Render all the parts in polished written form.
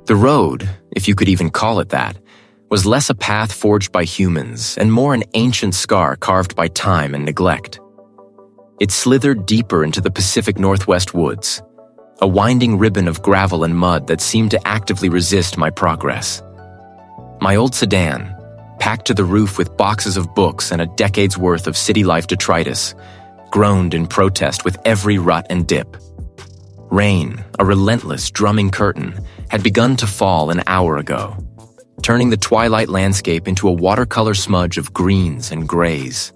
The road, if you could even call it that, was less a path forged by humans and more an ancient scar carved by time and neglect. It slithered deeper into the Pacific Northwest woods, a winding ribbon of gravel and mud that seemed to actively resist my progress. My old sedan, packed to the roof with boxes of books and a decade's worth of city life detritus, groaned in protest with every rut and dip. Rain, a relentless, drumming curtain, had begun to fall an hour ago, turning the twilight landscape into a watercolor smudge of greens and grays.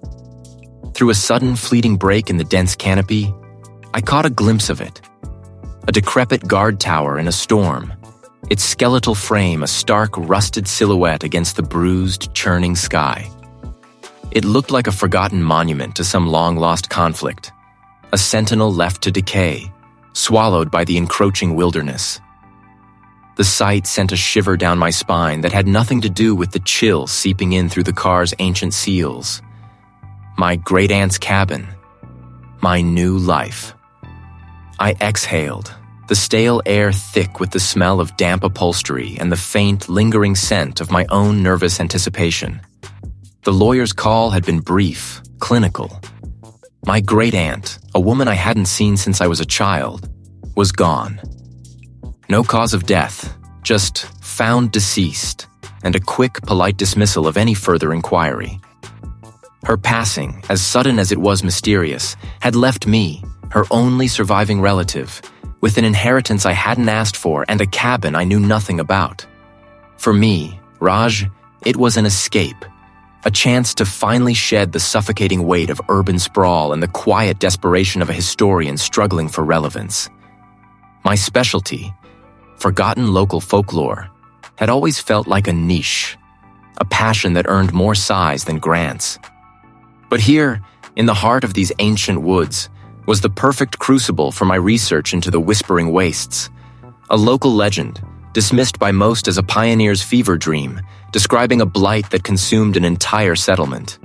Through a sudden, fleeting break in the dense canopy, I caught a glimpse of it. A decrepit guard tower in a storm, its skeletal frame a stark, rusted silhouette against the bruised, churning sky. It looked like a forgotten monument to some long-lost conflict, a sentinel left to decay, swallowed by the encroaching wilderness. The sight sent a shiver down my spine that had nothing to do with the chill seeping in through the car's ancient seals. My great-aunt's cabin. My new life. I exhaled, the stale air thick with the smell of damp upholstery and the faint, lingering scent of my own nervous anticipation. The lawyer's call had been brief, clinical. My great-aunt, a woman I hadn't seen since I was a child, was gone. No cause of death, just found deceased, and a quick, polite dismissal of any further inquiry. Her passing, as sudden as it was mysterious, had left me, her only surviving relative, with an inheritance I hadn't asked for and a cabin I knew nothing about. For me, Raj, it was an escape, a chance to finally shed the suffocating weight of urban sprawl and the quiet desperation of a historian struggling for relevance. My specialty, forgotten local folklore, had always felt like a niche, a passion that earned more sighs than grants. But here, in the heart of these ancient woods, was the perfect crucible for my research into the Whispering Wastes, a local legend, dismissed by most as a pioneer's fever dream, describing a blight that consumed an entire settlement.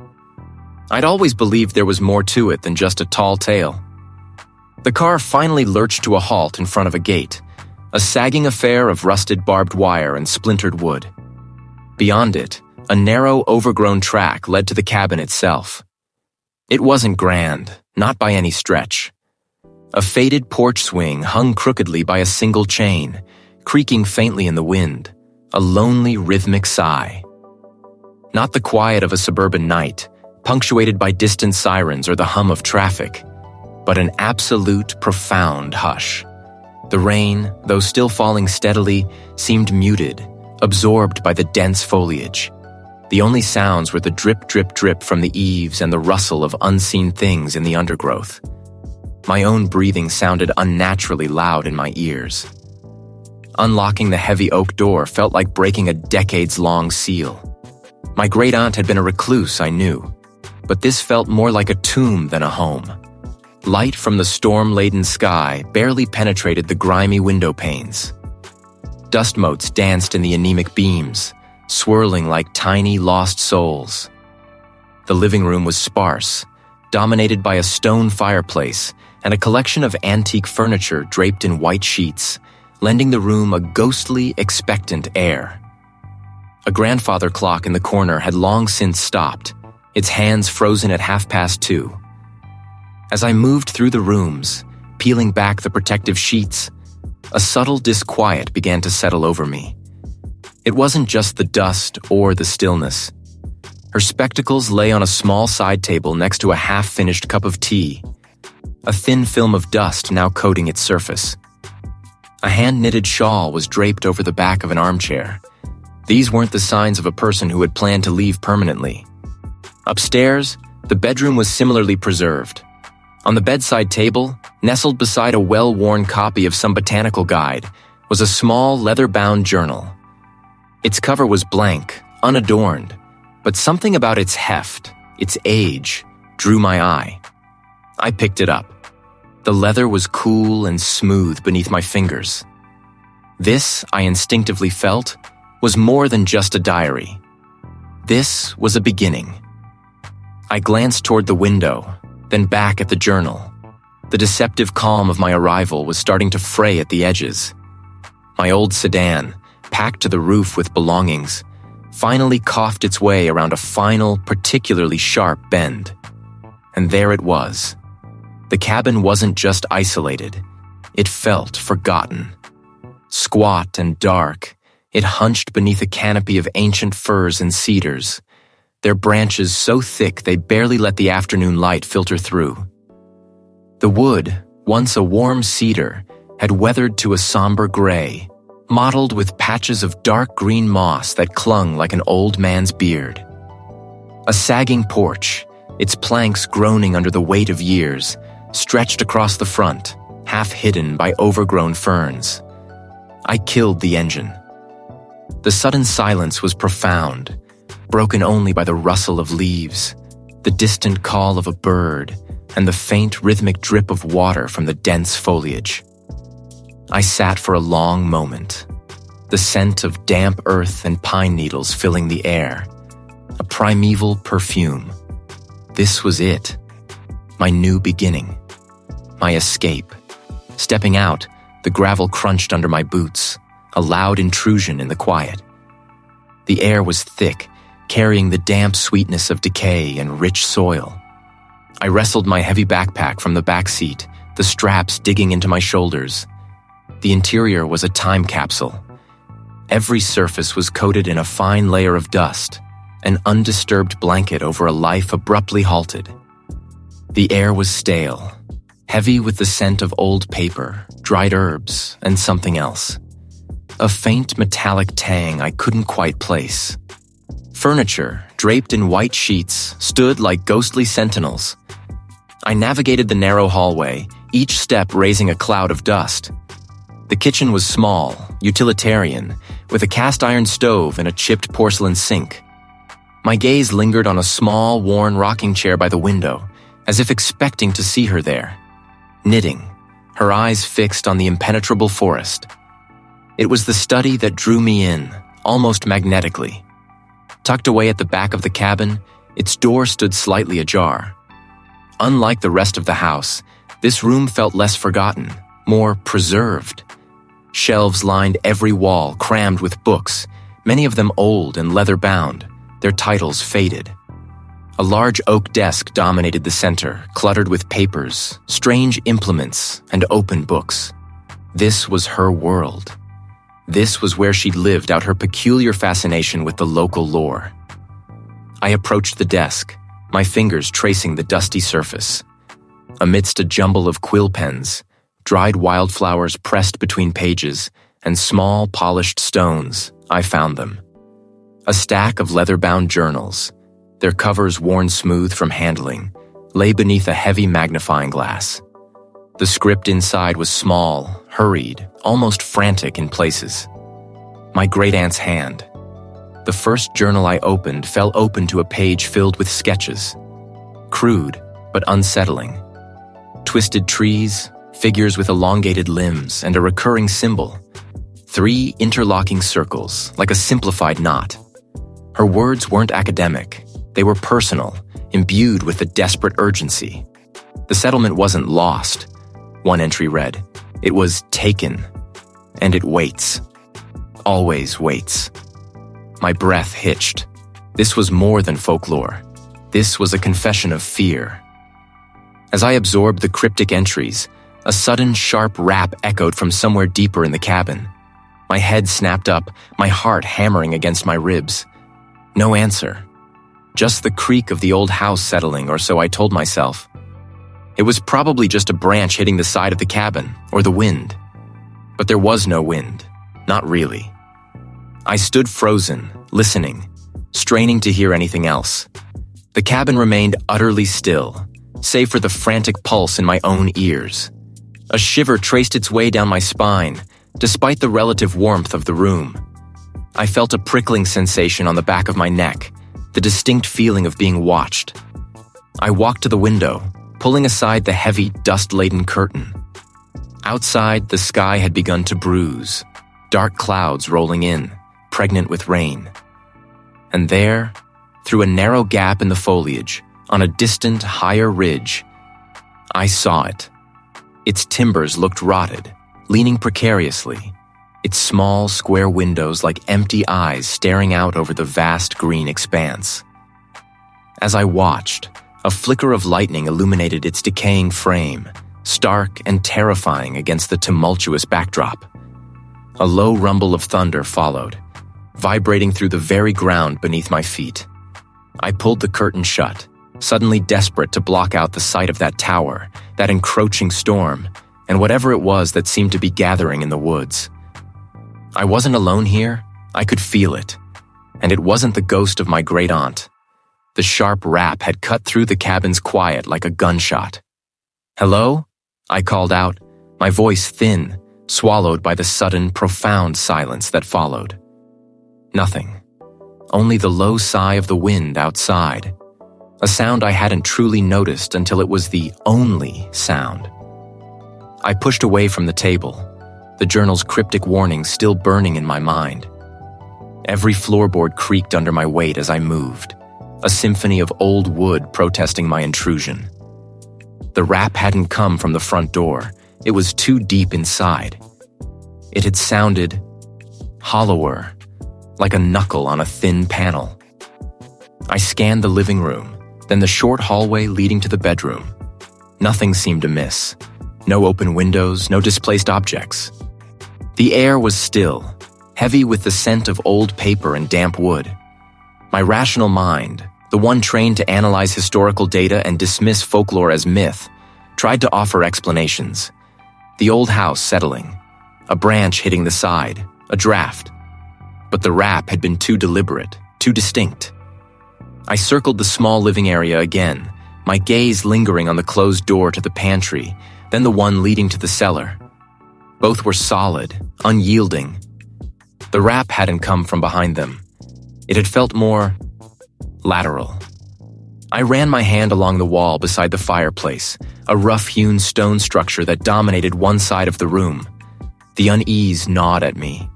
I'd always believed there was more to it than just a tall tale. The car finally lurched to a halt in front of a gate, a sagging affair of rusted barbed wire and splintered wood. Beyond it, a narrow, overgrown track led to the cabin itself. It wasn't grand, not by any stretch. A faded porch swing hung crookedly by a single chain, creaking faintly in the wind, a lonely, rhythmic sigh. Not the quiet of a suburban night, punctuated by distant sirens or the hum of traffic, but an absolute, profound hush. The rain, though still falling steadily, seemed muted, absorbed by the dense foliage. The only sounds were the drip, drip, drip from the eaves and the rustle of unseen things in the undergrowth. My own breathing sounded unnaturally loud in my ears. Unlocking the heavy oak door felt like breaking a decades-long seal. My great-aunt had been a recluse, I knew, but this felt more like a tomb than a home. Light from the storm-laden sky barely penetrated the grimy window panes. Dust motes danced in the anemic beams, swirling like tiny, lost souls. The living room was sparse, dominated by a stone fireplace and a collection of antique furniture draped in white sheets, lending the room a ghostly, expectant air. A grandfather clock in the corner had long since stopped, its hands frozen at 2:30. As I moved through the rooms, peeling back the protective sheets, a subtle disquiet began to settle over me. It wasn't just the dust or the stillness. Her spectacles lay on a small side table next to a half-finished cup of tea, a thin film of dust now coating its surface. A hand-knitted shawl was draped over the back of an armchair. These weren't the signs of a person who had planned to leave permanently. Upstairs, the bedroom was similarly preserved. On the bedside table, nestled beside a well-worn copy of some botanical guide, was a small leather-bound journal. Its cover was blank, unadorned, but something about its heft, its age, drew my eye. I picked it up. The leather was cool and smooth beneath my fingers. This, I instinctively felt, was more than just a diary. This was a beginning. I glanced toward the window, then back at the journal. The deceptive calm of my arrival was starting to fray at the edges. My old sedan, packed to the roof with belongings, finally coughed its way around a final, particularly sharp bend. And there it was. The cabin wasn't just isolated. It felt forgotten. Squat and dark, it hunched beneath a canopy of ancient firs and cedars, their branches so thick they barely let the afternoon light filter through. The wood, once a warm cedar, had weathered to a somber gray, mottled with patches of dark green moss that clung like an old man's beard. A sagging porch, its planks groaning under the weight of years, stretched across the front, half hidden by overgrown ferns. I killed the engine. The sudden silence was profound, broken only by the rustle of leaves, the distant call of a bird, and the faint rhythmic drip of water from the dense foliage. I sat for a long moment, the scent of damp earth and pine needles filling the air, a primeval perfume. This was it, my new beginning, my escape. Stepping out, the gravel crunched under my boots, a loud intrusion in the quiet. The air was thick, carrying the damp sweetness of decay and rich soil. I wrestled my heavy backpack from the back seat, the straps digging into my shoulders. The interior was a time capsule. Every surface was coated in a fine layer of dust, an undisturbed blanket over a life abruptly halted. The air was stale, heavy with the scent of old paper, dried herbs, and something else. A faint metallic tang I couldn't quite place. Furniture, draped in white sheets, stood like ghostly sentinels. I navigated the narrow hallway, each step raising a cloud of dust. The kitchen was small, utilitarian, with a cast-iron stove and a chipped porcelain sink. My gaze lingered on a small, worn rocking chair by the window, as if expecting to see her there, knitting, her eyes fixed on the impenetrable forest. It was the study that drew me in, almost magnetically. Tucked away at the back of the cabin, its door stood slightly ajar. Unlike the rest of the house, this room felt less forgotten, more preserved. Shelves lined every wall, crammed with books, many of them old and leather-bound, their titles faded. A large oak desk dominated the center, cluttered with papers, strange implements, and open books. This was her world. This was where she'd lived out her peculiar fascination with the local lore. I approached the desk, my fingers tracing the dusty surface. Amidst a jumble of quill pens, dried wildflowers pressed between pages, and small polished stones, I found them. A stack of leather-bound journals, their covers worn smooth from handling, lay beneath a heavy magnifying glass. The script inside was small, hurried, almost frantic in places. My great-aunt's hand. The first journal I opened fell open to a page filled with sketches. Crude, but unsettling. Twisted trees, figures with elongated limbs, and a recurring symbol. 3 interlocking circles, like a simplified knot. Her words weren't academic. They were personal, imbued with a desperate urgency. The settlement wasn't lost, one entry read. It was taken. And it waits. Always waits. My breath hitched. This was more than folklore. This was a confession of fear. As I absorbed the cryptic entries, a sudden sharp rap echoed from somewhere deeper in the cabin. My head snapped up, my heart hammering against my ribs. No answer. Just the creak of the old house settling, or so I told myself. It was probably just a branch hitting the side of the cabin, or the wind. But there was no wind. Not really. I stood frozen, listening, straining to hear anything else. The cabin remained utterly still, save for the frantic pulse in my own ears. A shiver traced its way down my spine, despite the relative warmth of the room. I felt a prickling sensation on the back of my neck, the distinct feeling of being watched. I walked to the window, pulling aside the heavy, dust-laden curtain. Outside, the sky had begun to bruise, dark clouds rolling in, pregnant with rain. And there, through a narrow gap in the foliage, on a distant, higher ridge, I saw it. Its timbers looked rotted, leaning precariously, its small, square windows like empty eyes staring out over the vast green expanse. As I watched, a flicker of lightning illuminated its decaying frame, stark and terrifying against the tumultuous backdrop. A low rumble of thunder followed, vibrating through the very ground beneath my feet. I pulled the curtain shut, suddenly desperate to block out the sight of that tower, that encroaching storm, and whatever it was that seemed to be gathering in the woods. I wasn't alone here. I could feel it. And it wasn't the ghost of my great-aunt. The sharp rap had cut through the cabin's quiet like a gunshot. "Hello?" I called out, my voice thin, swallowed by the sudden, profound silence that followed. Nothing. Only the low sigh of the wind outside. A sound I hadn't truly noticed until it was the only sound. I pushed away from the table, the journal's cryptic warnings still burning in my mind. Every floorboard creaked under my weight as I moved, a symphony of old wood protesting my intrusion. The rap hadn't come from the front door. It was too deep inside. It had sounded hollower, like a knuckle on a thin panel. I scanned the living room, then the short hallway leading to the bedroom. Nothing seemed amiss. No open windows, no displaced objects. The air was still, heavy with the scent of old paper and damp wood. My rational mind, the one trained to analyze historical data and dismiss folklore as myth, tried to offer explanations. The old house settling, a branch hitting the side, a draft. But the rap had been too deliberate, too distinct. I circled the small living area again, my gaze lingering on the closed door to the pantry, then the one leading to the cellar. Both were solid, unyielding. The rap hadn't come from behind them. It had felt more lateral. I ran my hand along the wall beside the fireplace, a rough-hewn stone structure that dominated one side of the room. The unease gnawed at me.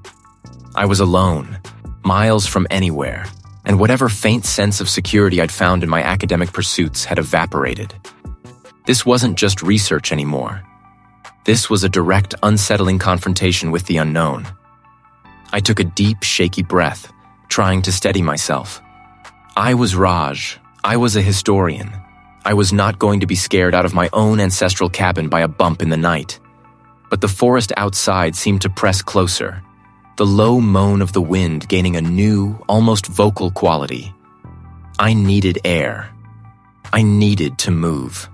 I was alone, miles from anywhere, and whatever faint sense of security I'd found in my academic pursuits had evaporated. This wasn't just research anymore. This was a direct, unsettling confrontation with the unknown. I took a deep, shaky breath, trying to steady myself. I was Raj. I was a historian. I was not going to be scared out of my own ancestral cabin by a bump in the night. But the forest outside seemed to press closer, the low moan of the wind gaining a new, almost vocal quality. I needed air. I needed to move.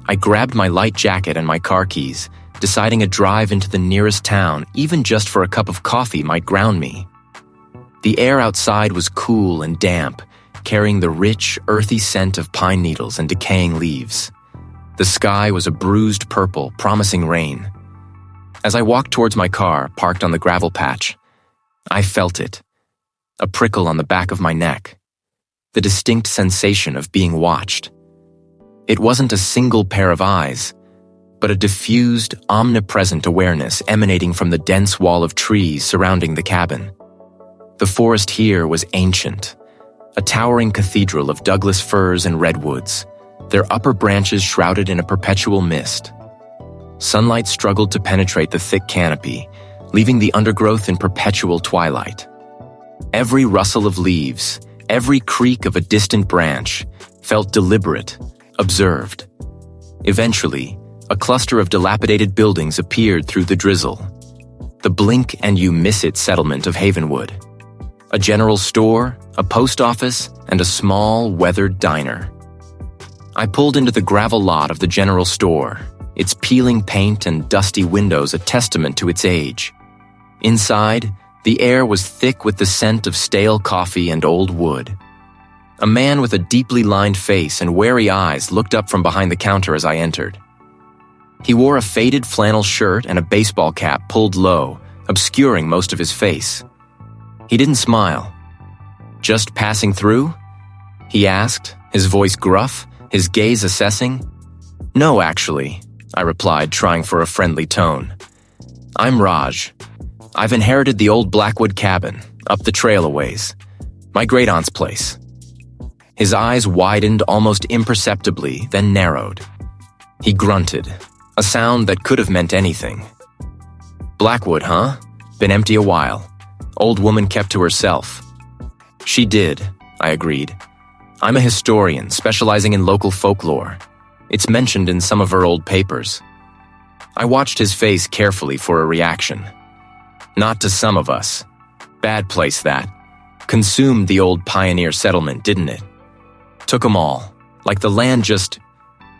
I grabbed my light jacket and my car keys, deciding a drive into the nearest town, even just for a cup of coffee, might ground me. The air outside was cool and damp, carrying the rich, earthy scent of pine needles and decaying leaves. The sky was a bruised purple, promising rain. As I walked towards my car, parked on the gravel patch, I felt it, a prickle on the back of my neck, the distinct sensation of being watched. It wasn't a single pair of eyes, but a diffused, omnipresent awareness emanating from the dense wall of trees surrounding the cabin. The forest here was ancient, a towering cathedral of Douglas firs and redwoods, their upper branches shrouded in a perpetual mist. Sunlight struggled to penetrate the thick canopy, leaving the undergrowth in perpetual twilight. Every rustle of leaves, every creak of a distant branch, felt deliberate, observed. Eventually, a cluster of dilapidated buildings appeared through the drizzle. The blink and you miss it settlement of Havenwood. A general store, a post office, and a small, weathered diner. I pulled into the gravel lot of the general store, its peeling paint and dusty windows a testament to its age. Inside, the air was thick with the scent of stale coffee and old wood. A man with a deeply lined face and wary eyes looked up from behind the counter as I entered. He wore a faded flannel shirt and a baseball cap pulled low, obscuring most of his face. He didn't smile. "Just passing through?" he asked, his voice gruff, his gaze assessing. "No, actually," I replied, trying for a friendly tone. "I'm Raj. I've inherited the old Blackwood cabin, up the trail a ways. My great-aunt's place." His eyes widened almost imperceptibly, then narrowed. He grunted, a sound that could have meant anything. "Blackwood, huh? Been empty a while. Old woman kept to herself. She did, I agreed. I'm a historian specializing in local folklore. It's mentioned in some of her old papers. I watched his face carefully for a reaction. Not to some of us. Bad place, that. Consumed the old pioneer settlement, didn't it? Took 'em all, like the land just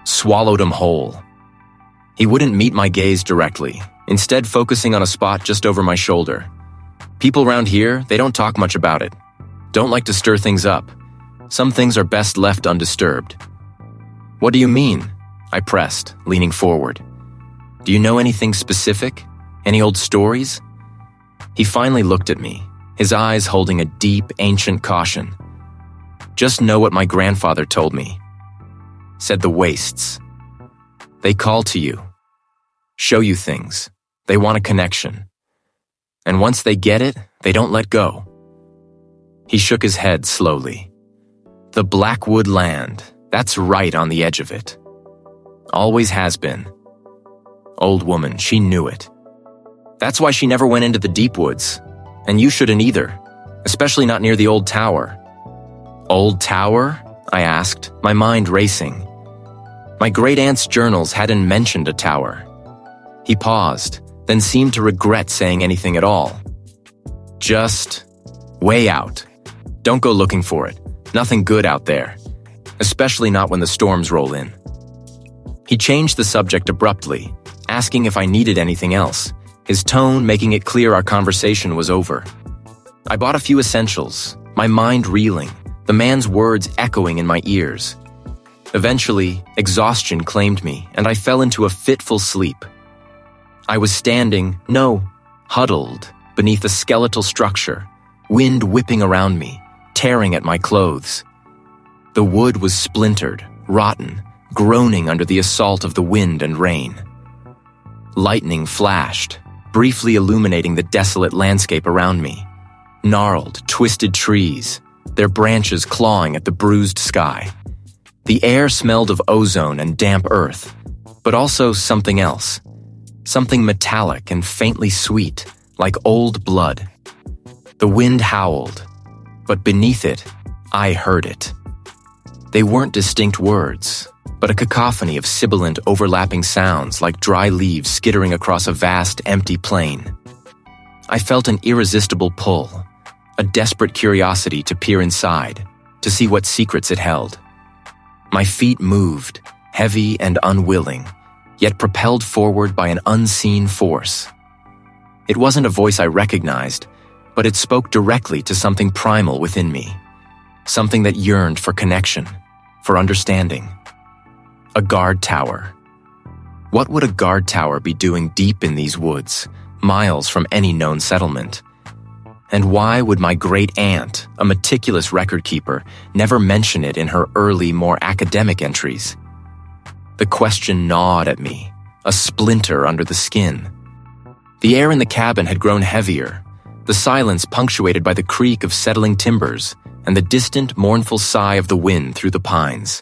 swallowed 'em whole. He wouldn't meet my gaze directly, instead focusing on a spot just over my shoulder. People around here, they don't talk much about it. Don't like to stir things up. Some things are best left undisturbed. What do you mean? I pressed, leaning forward. Do you know anything specific? Any old stories? He finally looked at me, his eyes holding a deep, ancient caution. Just know what my grandfather told me. Said the wastes. They call to you. Show you things. They want a connection. And once they get it, they don't let go. He shook his head slowly. The Blackwood land, that's right on the edge of it. Always has been. Old woman, she knew it. That's why she never went into the deep woods. And you shouldn't either, especially not near the old tower. Old tower? I asked, my mind racing. My great-aunt's journals hadn't mentioned a tower. He paused, then seemed to regret saying anything at all. Just way out. Don't go looking for it. Nothing good out there, especially not when the storms roll in. He changed the subject abruptly, asking if I needed anything else, his tone making it clear our conversation was over. I bought a few essentials, my mind reeling, the man's words echoing in my ears. Eventually, exhaustion claimed me, and I fell into a fitful sleep. I was huddled beneath a skeletal structure, wind whipping around me, tearing at my clothes. The wood was splintered, rotten, groaning under the assault of the wind and rain. Lightning flashed, briefly illuminating the desolate landscape around me. Gnarled, twisted trees, their branches clawing at the bruised sky. The air smelled of ozone and damp earth, but also something else. Something metallic and faintly sweet, like old blood. The wind howled, but beneath it, I heard it. They weren't distinct words, but a cacophony of sibilant overlapping sounds like dry leaves skittering across a vast, empty plain. I felt an irresistible pull, a desperate curiosity to peer inside, to see what secrets it held. My feet moved, heavy and unwilling, yet propelled forward by an unseen force. It wasn't a voice I recognized, but it spoke directly to something primal within me, something that yearned for connection, for understanding. A guard tower. What would a guard tower be doing deep in these woods, miles from any known settlement? And why would my great-aunt, a meticulous record keeper, never mention it in her early, more academic entries? The question gnawed at me, a splinter under the skin. The air in the cabin had grown heavier, the silence punctuated by the creak of settling timbers and the distant, mournful sigh of the wind through the pines.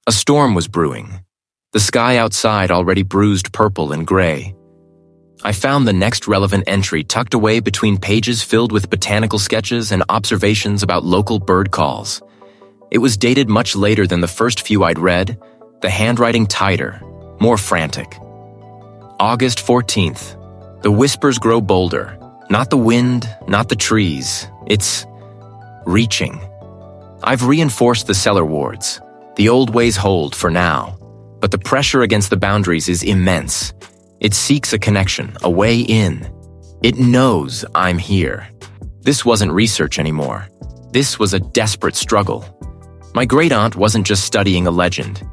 A storm was brewing, the sky outside already bruised purple and gray. I found the next relevant entry tucked away between pages filled with botanical sketches and observations about local bird calls. It was dated much later than the first few I'd read, the handwriting tighter, more frantic. August 14th. The whispers grow bolder. Not the wind, not the trees. It's reaching. I've reinforced the cellar wards. The old ways hold for now, but the pressure against the boundaries is immense. It seeks a connection, a way in. It knows I'm here. This wasn't research anymore. This was a desperate struggle. My great-aunt wasn't just studying a legend.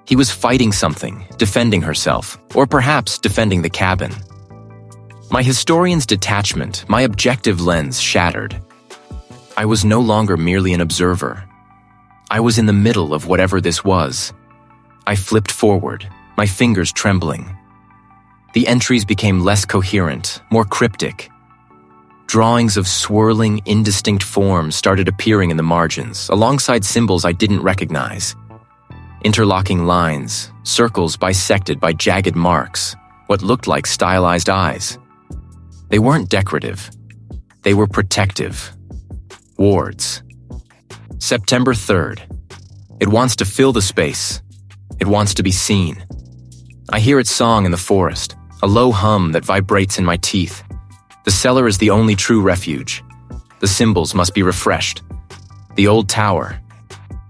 He was fighting something, defending herself, or perhaps defending the cabin. My historian's detachment, my objective lens shattered. I was no longer merely an observer. I was in the middle of whatever this was. I flipped forward, my fingers trembling. The entries became less coherent, more cryptic. Drawings of swirling, indistinct forms started appearing in the margins, alongside symbols I didn't recognize. Interlocking lines, circles bisected by jagged marks, what looked like stylized eyes. They weren't decorative. They were protective. Wards. September 3rd. It wants to fill the space. It wants to be seen. I hear its song in the forest, a low hum that vibrates in my teeth. The cellar is the only true refuge. The symbols must be refreshed. The old tower.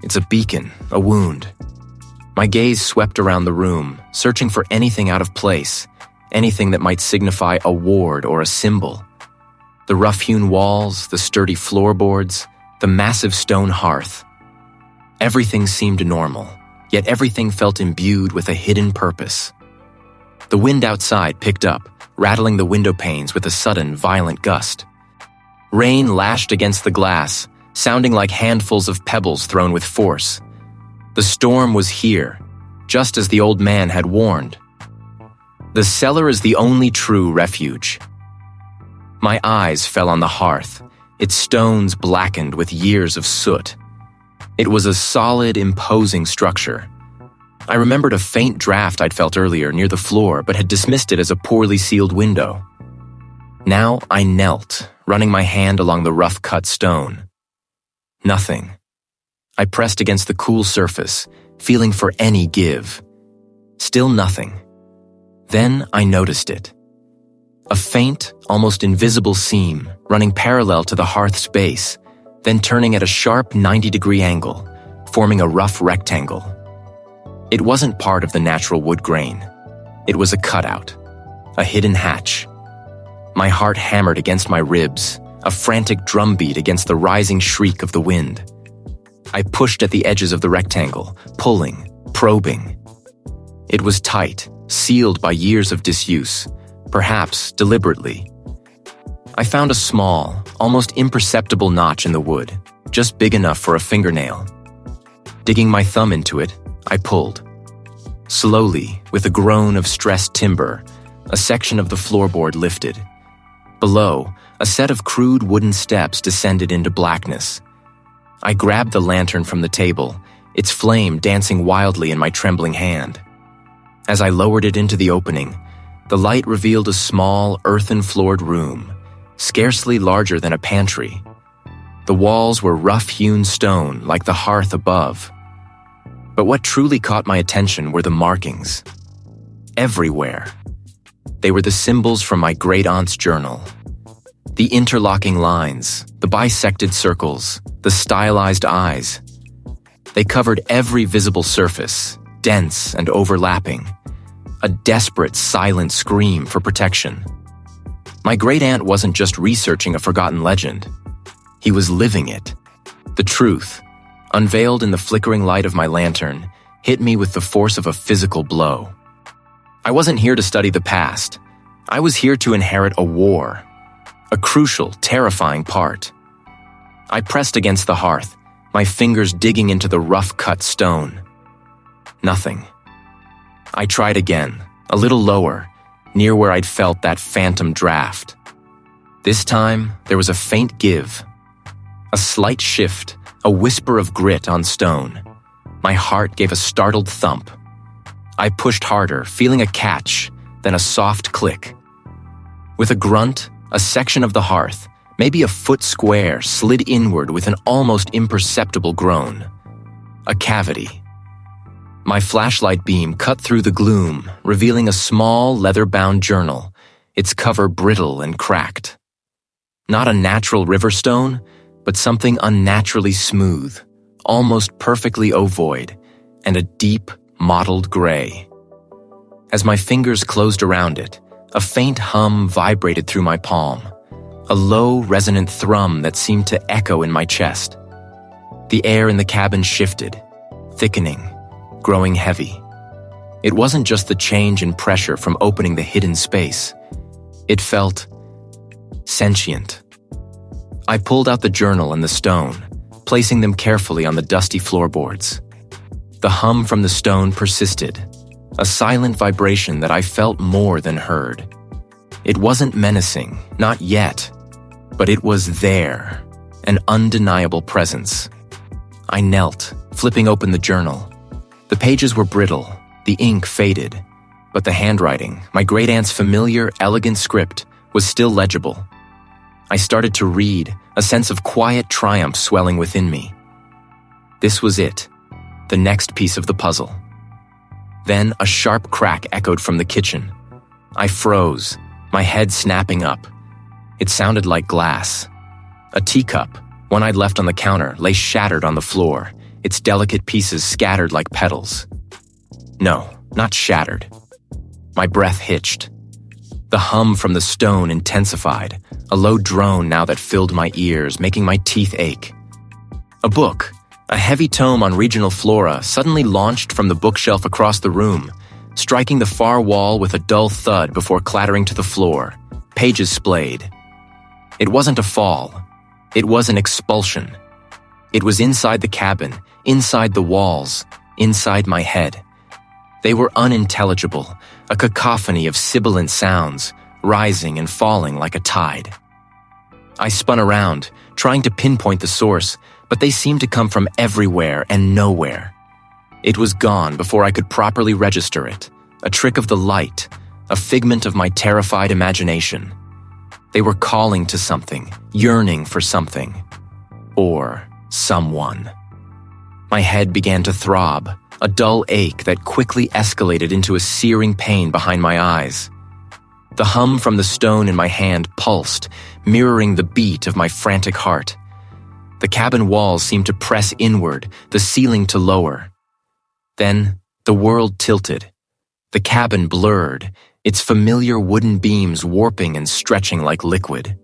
It's a beacon, a wound. My gaze swept around the room, searching for anything out of place, anything that might signify a ward or a symbol. The rough-hewn walls, the sturdy floorboards, the massive stone hearth. Everything seemed normal, yet everything felt imbued with a hidden purpose. The wind outside picked up, rattling the window panes with a sudden, violent gust. Rain lashed against the glass, sounding like handfuls of pebbles thrown with force. The storm was here, just as the old man had warned. The cellar is the only true refuge. My eyes fell on the hearth, its stones blackened with years of soot. It was a solid, imposing structure. I remembered a faint draft I'd felt earlier near the floor, but had dismissed it as a poorly sealed window. Now I knelt, running my hand along the rough-cut stone. Nothing. I pressed against the cool surface, feeling for any give. Still nothing. Then I noticed it. A faint, almost invisible seam running parallel to the hearth's base, then turning at a sharp 90-degree angle, forming a rough rectangle. It wasn't part of the natural wood grain. It was a cutout, a hidden hatch. My heart hammered against my ribs, a frantic drumbeat against the rising shriek of the wind. I pushed at the edges of the rectangle, pulling, probing. It was tight, sealed by years of disuse, perhaps deliberately. I found a small, almost imperceptible notch in the wood, just big enough for a fingernail. Digging my thumb into it, I pulled. Slowly, with a groan of stressed timber, a section of the floorboard lifted. Below, a set of crude wooden steps descended into blackness. I grabbed the lantern from the table, its flame dancing wildly in my trembling hand. As I lowered it into the opening, the light revealed a small, earthen-floored room, scarcely larger than a pantry. The walls were rough-hewn stone like the hearth above. But what truly caught my attention were the markings. Everywhere. They were the symbols from my great-aunt's journal. The interlocking lines, the bisected circles, the stylized eyes. They covered every visible surface, dense and overlapping. A desperate, silent scream for protection. My great-aunt wasn't just researching a forgotten legend. He was living it. The truth, unveiled in the flickering light of my lantern, hit me with the force of a physical blow. I wasn't here to study the past. I was here to inherit a war. A crucial, terrifying part. I pressed against the hearth, my fingers digging into the rough-cut stone. Nothing. I tried again, a little lower, near where I'd felt that phantom draft. This time, there was a faint give. A slight shift, a whisper of grit on stone. My heart gave a startled thump. I pushed harder, feeling a catch, then a soft click. With a grunt, a section of the hearth, maybe a foot square, slid inward with an almost imperceptible groan. A cavity. My flashlight beam cut through the gloom, revealing a small, leather-bound journal, its cover brittle and cracked. Not a natural river stone, but something unnaturally smooth, almost perfectly ovoid, and a deep, mottled gray. As my fingers closed around it, a faint hum vibrated through my palm, a low, resonant thrum that seemed to echo in my chest. The air in the cabin shifted, thickening, growing heavy. It wasn't just the change in pressure from opening the hidden space. It felt sentient. I pulled out the journal and the stone, placing them carefully on the dusty floorboards. The hum from the stone persisted, a silent vibration that I felt more than heard. It wasn't menacing, not yet, but it was there, an undeniable presence. I knelt, flipping open the journal. The pages were brittle, the ink faded, but the handwriting, my great-aunt's familiar, elegant script, was still legible. I started to read, a sense of quiet triumph swelling within me. This was it, the next piece of the puzzle. Then a sharp crack echoed from the kitchen. I froze, my head snapping up. It sounded like glass. A teacup, one I'd left on the counter, lay shattered on the floor, its delicate pieces scattered like petals. No, not shattered. My breath hitched. The hum from the stone intensified, a low drone now that filled my ears, making my teeth ache. A book, a heavy tome on regional flora, suddenly launched from the bookshelf across the room, striking the far wall with a dull thud before clattering to the floor, pages splayed. It wasn't a fall. It was an expulsion. It was inside the cabin, inside the walls, inside my head. They were unintelligible, a cacophony of sibilant sounds, rising and falling like a tide. I spun around, trying to pinpoint the source, but they seemed to come from everywhere and nowhere. It was gone before I could properly register it, a trick of the light, a figment of my terrified imagination. They were calling to something, yearning for something, or someone. My head began to throb, a dull ache that quickly escalated into a searing pain behind my eyes. The hum from the stone in my hand pulsed, mirroring the beat of my frantic heart. The cabin walls seemed to press inward, the ceiling to lower. Then, the world tilted. The cabin blurred, its familiar wooden beams warping and stretching like liquid.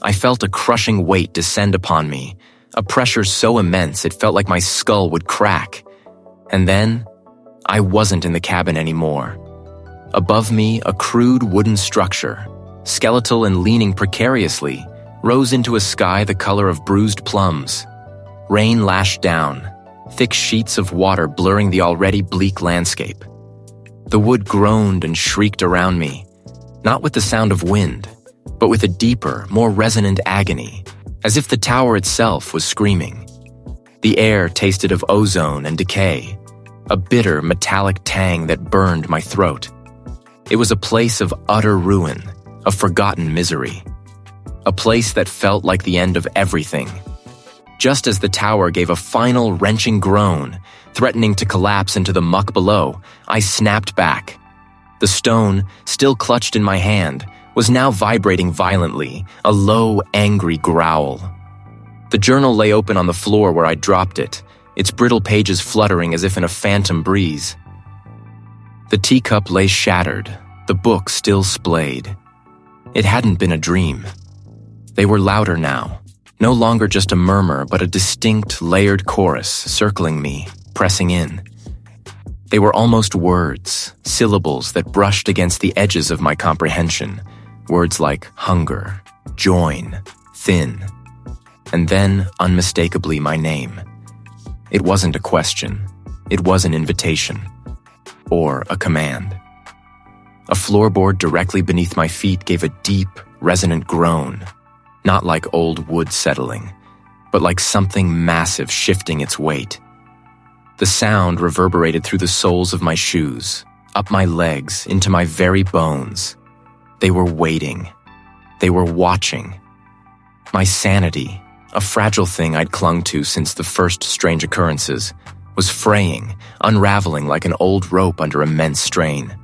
I felt a crushing weight descend upon me, a pressure so immense it felt like my skull would crack. And then, I wasn't in the cabin anymore. Above me, a crude wooden structure, skeletal and leaning precariously, rose into a sky the color of bruised plums. Rain lashed down, thick sheets of water blurring the already bleak landscape. The wood groaned and shrieked around me, not with the sound of wind, but with a deeper, more resonant agony, as if the tower itself was screaming. The air tasted of ozone and decay, a bitter metallic tang that burned my throat. It was a place of utter ruin, of forgotten misery. A place that felt like the end of everything. Just as the tower gave a final wrenching groan, threatening to collapse into the muck below, I snapped back. The stone, still clutched in my hand, was now vibrating violently, a low, angry growl. The journal lay open on the floor where I'd dropped it, its brittle pages fluttering as if in a phantom breeze. The teacup lay shattered, the book still splayed. It hadn't been a dream. They were louder now, no longer just a murmur, but a distinct, layered chorus circling me, pressing in. They were almost words, syllables that brushed against the edges of my comprehension, words like hunger, join, thin, and then, unmistakably, my name. It wasn't a question. It was an invitation. Or a command. A floorboard directly beneath my feet gave a deep, resonant groan, not like old wood settling, but like something massive shifting its weight. The sound reverberated through the soles of my shoes, up my legs, into my very bones. They were waiting. They were watching. My sanity, a fragile thing I'd clung to since the first strange occurrences, was fraying, unraveling like an old rope under immense strain.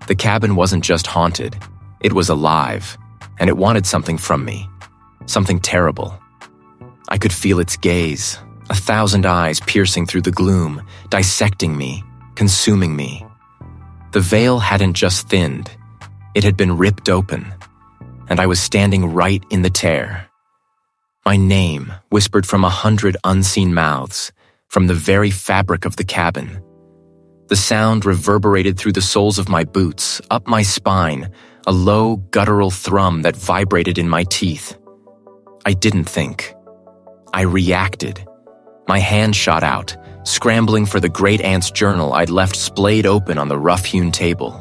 The cabin wasn't just haunted, it was alive, and it wanted something from me, something terrible. I could feel its gaze, 1,000 eyes piercing through the gloom, dissecting me, consuming me. The veil hadn't just thinned, it had been ripped open, and I was standing right in the tear. My name whispered from 100 unseen mouths, from the very fabric of the cabin. The sound reverberated through the soles of my boots, up my spine, a low, guttural thrum that vibrated in my teeth. I didn't think. I reacted. My hand shot out, scrambling for the great aunt's journal I'd left splayed open on the rough-hewn table.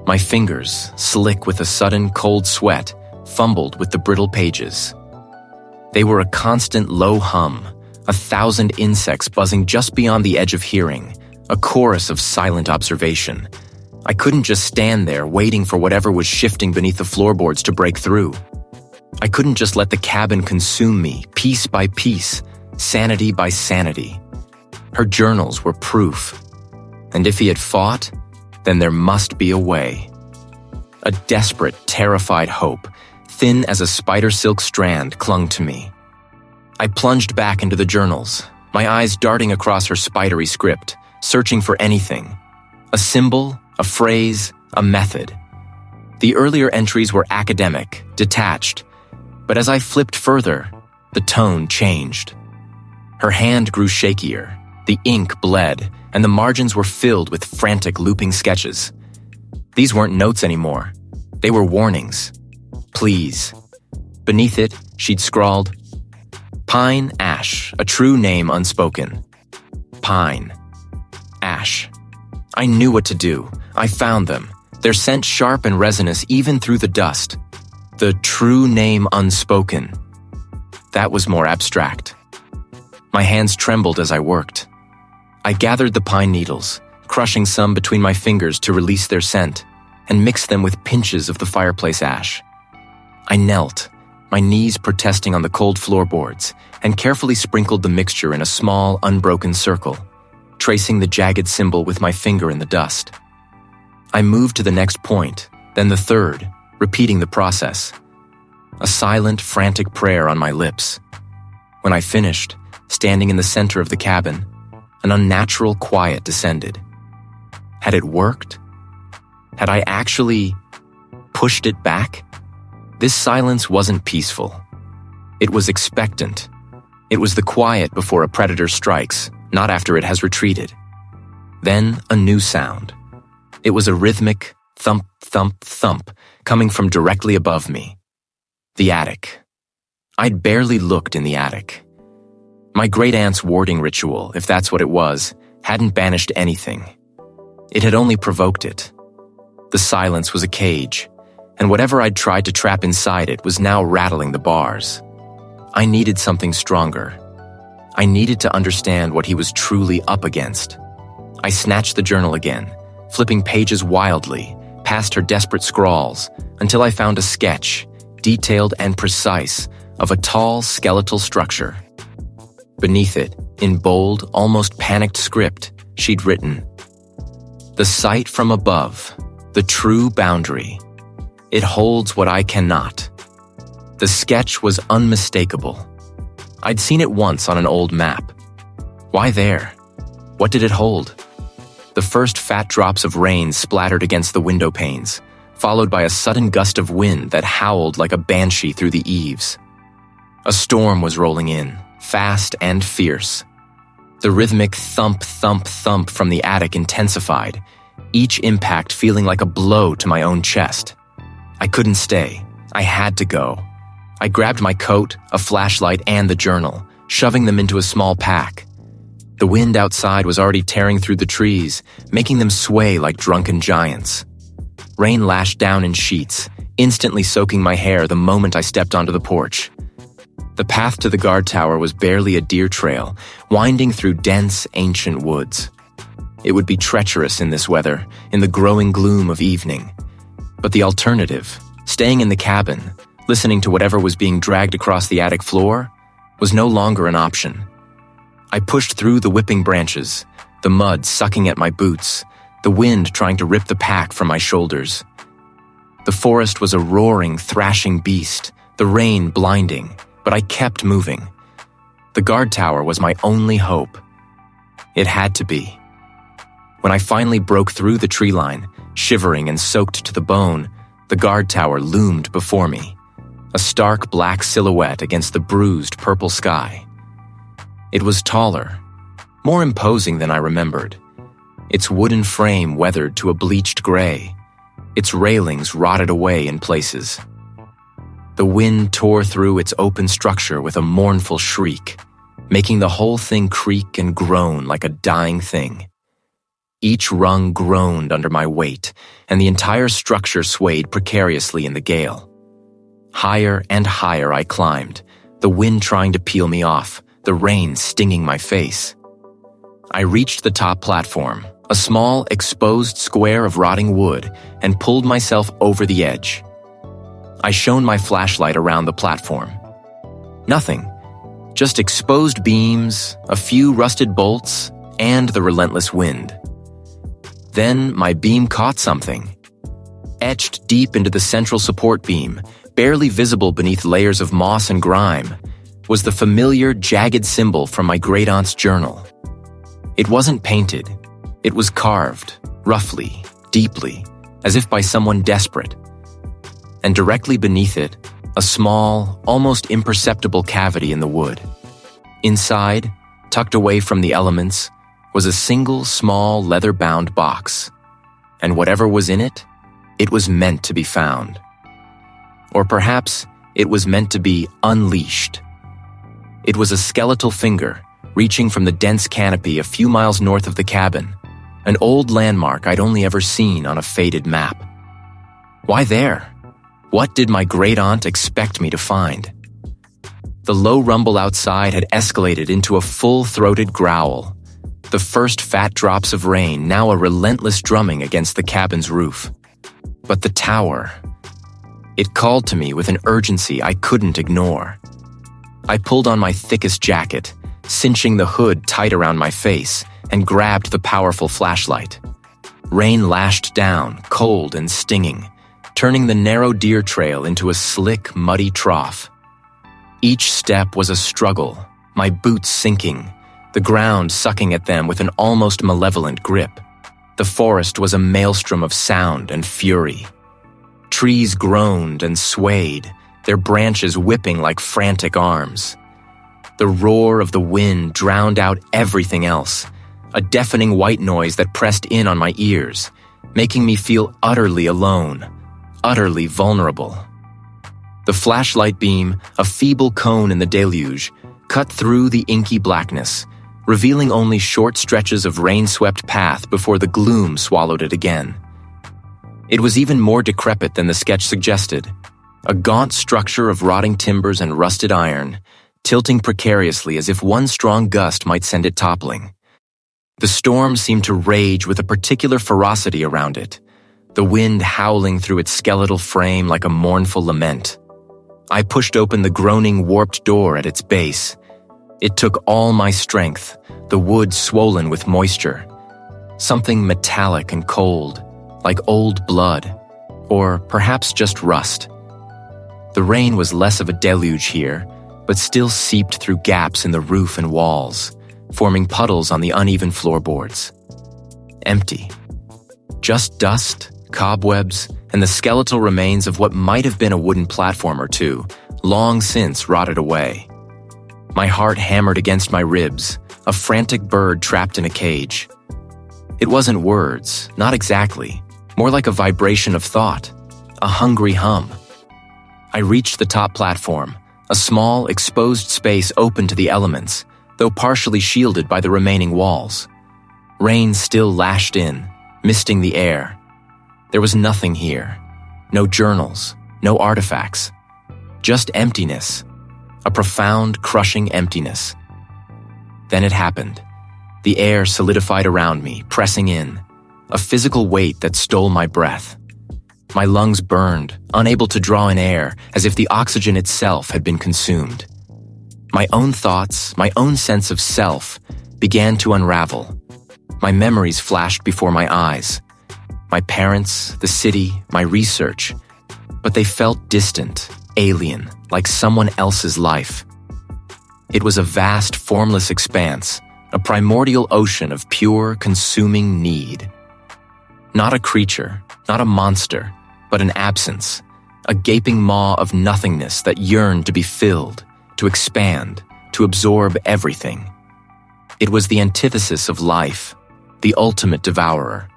My fingers, slick with a sudden cold sweat, fumbled with the brittle pages. They were a constant low hum, 1,000 insects buzzing just beyond the edge of hearing, a chorus of silent observation. I couldn't just stand there waiting for whatever was shifting beneath the floorboards to break through. I couldn't just let the cabin consume me, piece by piece, sanity by sanity. Her journals were proof. And if he had fought, then there must be a way. A desperate, terrified hope, thin as a spider silk strand, clung to me. I plunged back into the journals, my eyes darting across her spidery script, searching for anything. A symbol, a phrase, a method. The earlier entries were academic, detached, but as I flipped further, the tone changed. Her hand grew shakier, the ink bled, and the margins were filled with frantic looping sketches. These weren't notes anymore. They were warnings. Please. Beneath it, she'd scrawled, Pine Ash, a true name unspoken. Pine. Ash. I knew what to do. I found them. Their scent sharp and resinous even through the dust. The true name unspoken. That was more abstract. My hands trembled as I worked. I gathered the pine needles, crushing some between my fingers to release their scent, and mixed them with pinches of the fireplace ash. I knelt, my knees protesting on the cold floorboards, and carefully sprinkled the mixture in a small, unbroken circle, tracing the jagged symbol with my finger in the dust. I moved to the next point, then the third, repeating the process. A silent, frantic prayer on my lips. When I finished, standing in the center of the cabin, an unnatural quiet descended. Had it worked? Had I actually pushed it back? This silence wasn't peaceful. It was expectant. It was the quiet before a predator strikes, not after it has retreated. Then a new sound. It was a rhythmic thump, thump, thump coming from directly above me. The attic. I'd barely looked in the attic. My great-aunt's warding ritual, if that's what it was, hadn't banished anything. It had only provoked it. The silence was a cage, and whatever I'd tried to trap inside it was now rattling the bars. I needed something stronger. I needed to understand what he was truly up against. I snatched the journal again, flipping pages wildly, past her desperate scrawls, until I found a sketch, detailed and precise, of a tall, skeletal structure. Beneath it, in bold, almost panicked script, she'd written, "The sight from above, the true boundary. It holds what I cannot." The sketch was unmistakable. I'd seen it once on an old map. Why there? What did it hold? The first fat drops of rain splattered against the window panes, followed by a sudden gust of wind that howled like a banshee through the eaves. A storm was rolling in, fast and fierce. The rhythmic thump, thump, thump from the attic intensified, each impact feeling like a blow to my own chest. I couldn't stay. I had to go. I grabbed my coat, a flashlight, and the journal, shoving them into a small pack. The wind outside was already tearing through the trees, making them sway like drunken giants. Rain lashed down in sheets, instantly soaking my hair the moment I stepped onto the porch. The path to the guard tower was barely a deer trail, winding through dense, ancient woods. It would be treacherous in this weather, in the growing gloom of evening. But the alternative, staying in the cabin, listening to whatever was being dragged across the attic floor, was no longer an option. I pushed through the whipping branches, the mud sucking at my boots, the wind trying to rip the pack from my shoulders. The forest was a roaring, thrashing beast, the rain blinding, but I kept moving. The guard tower was my only hope. It had to be. When I finally broke through the tree line, shivering and soaked to the bone, the guard tower loomed before me, a stark black silhouette against the bruised purple sky. It was taller, more imposing than I remembered, its wooden frame weathered to a bleached gray, its railings rotted away in places. The wind tore through its open structure with a mournful shriek, making the whole thing creak and groan like a dying thing. Each rung groaned under my weight, and the entire structure swayed precariously in the gale. Higher and higher I climbed, the wind trying to peel me off, the rain stinging my face. I reached the top platform, a small, exposed square of rotting wood, and pulled myself over the edge. I shone my flashlight around the platform. Nothing. Just exposed beams, a few rusted bolts, and the relentless wind. Then my beam caught something. Etched deep into the central support beam, barely visible beneath layers of moss and grime, was the familiar, jagged symbol from my great-aunt's journal. It wasn't painted. It was carved, roughly, deeply, as if by someone desperate. And directly beneath it, a small, almost imperceptible cavity in the wood. Inside, tucked away from the elements, was a single small leather-bound box. And whatever was in it, it was meant to be found. Or perhaps it was meant to be unleashed. It was a skeletal finger, reaching from the dense canopy a few miles north of the cabin, an old landmark I'd only ever seen on a faded map. Why there? What did my great-aunt expect me to find? The low rumble outside had escalated into a full-throated growl, the first fat drops of rain now a relentless drumming against the cabin's roof. But the tower, it called to me with an urgency I couldn't ignore. I pulled on my thickest jacket, cinching the hood tight around my face, and grabbed the powerful flashlight. Rain lashed down, cold and stinging, turning the narrow deer trail into a slick, muddy trough. Each step was a struggle, my boots sinking, the ground sucking at them with an almost malevolent grip. The forest was a maelstrom of sound and fury. Trees groaned and swayed, their branches whipping like frantic arms. The roar of the wind drowned out everything else, a deafening white noise that pressed in on my ears, making me feel utterly alone, utterly vulnerable. The flashlight beam, a feeble cone in the deluge, cut through the inky blackness, revealing only short stretches of rain-swept path before the gloom swallowed it again. It was even more decrepit than the sketch suggested, a gaunt structure of rotting timbers and rusted iron, tilting precariously as if one strong gust might send it toppling. The storm seemed to rage with a particular ferocity around it, the wind howling through its skeletal frame like a mournful lament. I pushed open the groaning, warped door at its base. It took all my strength, the wood swollen with moisture. Something metallic and cold, like old blood, or perhaps just rust. The rain was less of a deluge here, but still seeped through gaps in the roof and walls, forming puddles on the uneven floorboards. Empty. Just dust, cobwebs, and the skeletal remains of what might have been a wooden platform or two, long since rotted away. My heart hammered against my ribs, a frantic bird trapped in a cage. It wasn't words, not exactly, more like a vibration of thought, a hungry hum. I reached the top platform, a small, exposed space open to the elements, though partially shielded by the remaining walls. Rain still lashed in, misting the air. There was nothing here. No journals, no artifacts. Just emptiness. A profound, crushing emptiness. Then it happened. The air solidified around me, pressing in, a physical weight that stole my breath. My lungs burned, unable to draw in air, as if the oxygen itself had been consumed. My own thoughts, my own sense of self, began to unravel. My memories flashed before my eyes. My parents, the city, my research. But they felt distant, alien, like someone else's life. It was a vast, formless expanse, a primordial ocean of pure, consuming need. Not a creature, not a monster, but an absence, a gaping maw of nothingness that yearned to be filled, to expand, to absorb everything. It was the antithesis of life, the ultimate devourer.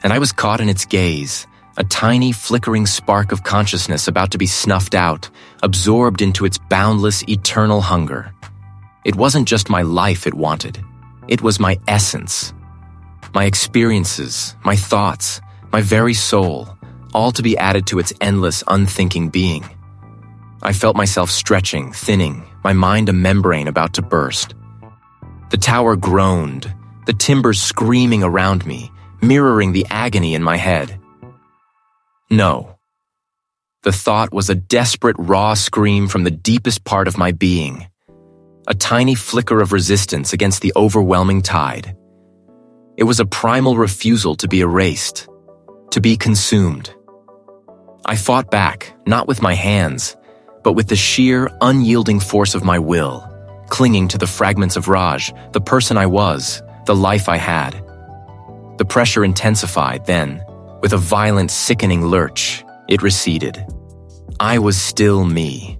And I was caught in its gaze, a tiny, flickering spark of consciousness about to be snuffed out, absorbed into its boundless, eternal hunger. It wasn't just my life it wanted. It was my essence. My experiences, my thoughts, my very soul, all to be added to its endless, unthinking being. I felt myself stretching, thinning, my mind a membrane about to burst. The tower groaned, the timbers screaming around me, mirroring the agony in my head. No. The thought was a desperate, raw scream from the deepest part of my being, a tiny flicker of resistance against the overwhelming tide. It was a primal refusal to be erased, to be consumed. I fought back, not with my hands, but with the sheer, unyielding force of my will, clinging to the fragments of Raj, the person I was, the life I had. The pressure intensified then, with a violent, sickening lurch, it receded. I was still me.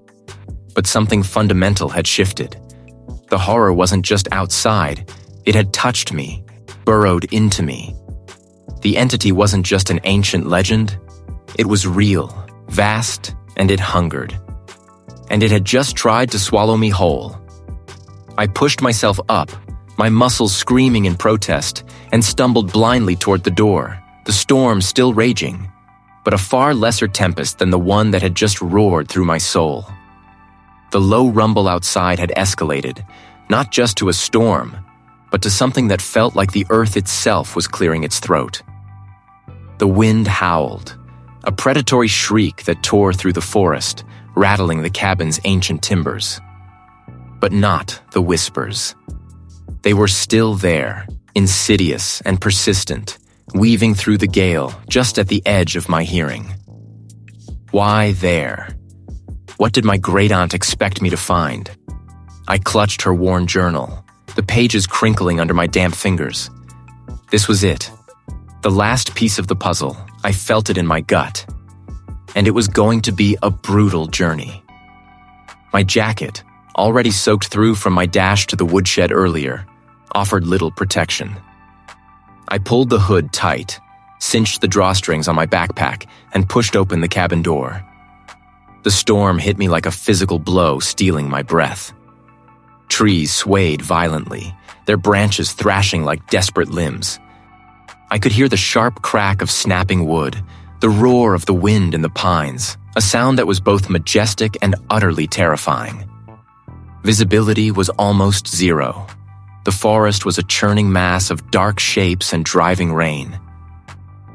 But something fundamental had shifted. The horror wasn't just outside, it had touched me, burrowed into me. The entity wasn't just an ancient legend, it was real, vast, and it hungered. And it had just tried to swallow me whole. I pushed myself up, my muscles screaming in protest, and stumbled blindly toward the door, the storm still raging, but a far lesser tempest than the one that had just roared through my soul. The low rumble outside had escalated, not just to a storm, but to something that felt like the earth itself was clearing its throat. The wind howled, a predatory shriek that tore through the forest, rattling the cabin's ancient timbers. But not the whispers. They were still there, insidious and persistent, weaving through the gale just at the edge of my hearing. Why there? What did my great-aunt expect me to find? I clutched her worn journal, the pages crinkling under my damp fingers. This was it. The last piece of the puzzle. I felt it in my gut. And it was going to be a brutal journey. My jacket, already soaked through from my dash to the woodshed earlier, offered little protection. I pulled the hood tight, cinched the drawstrings on my backpack, and pushed open the cabin door. The storm hit me like a physical blow, stealing my breath. Trees swayed violently, their branches thrashing like desperate limbs. I could hear the sharp crack of snapping wood, the roar of the wind in the pines, a sound that was both majestic and utterly terrifying. Visibility was almost zero. The forest was a churning mass of dark shapes and driving rain.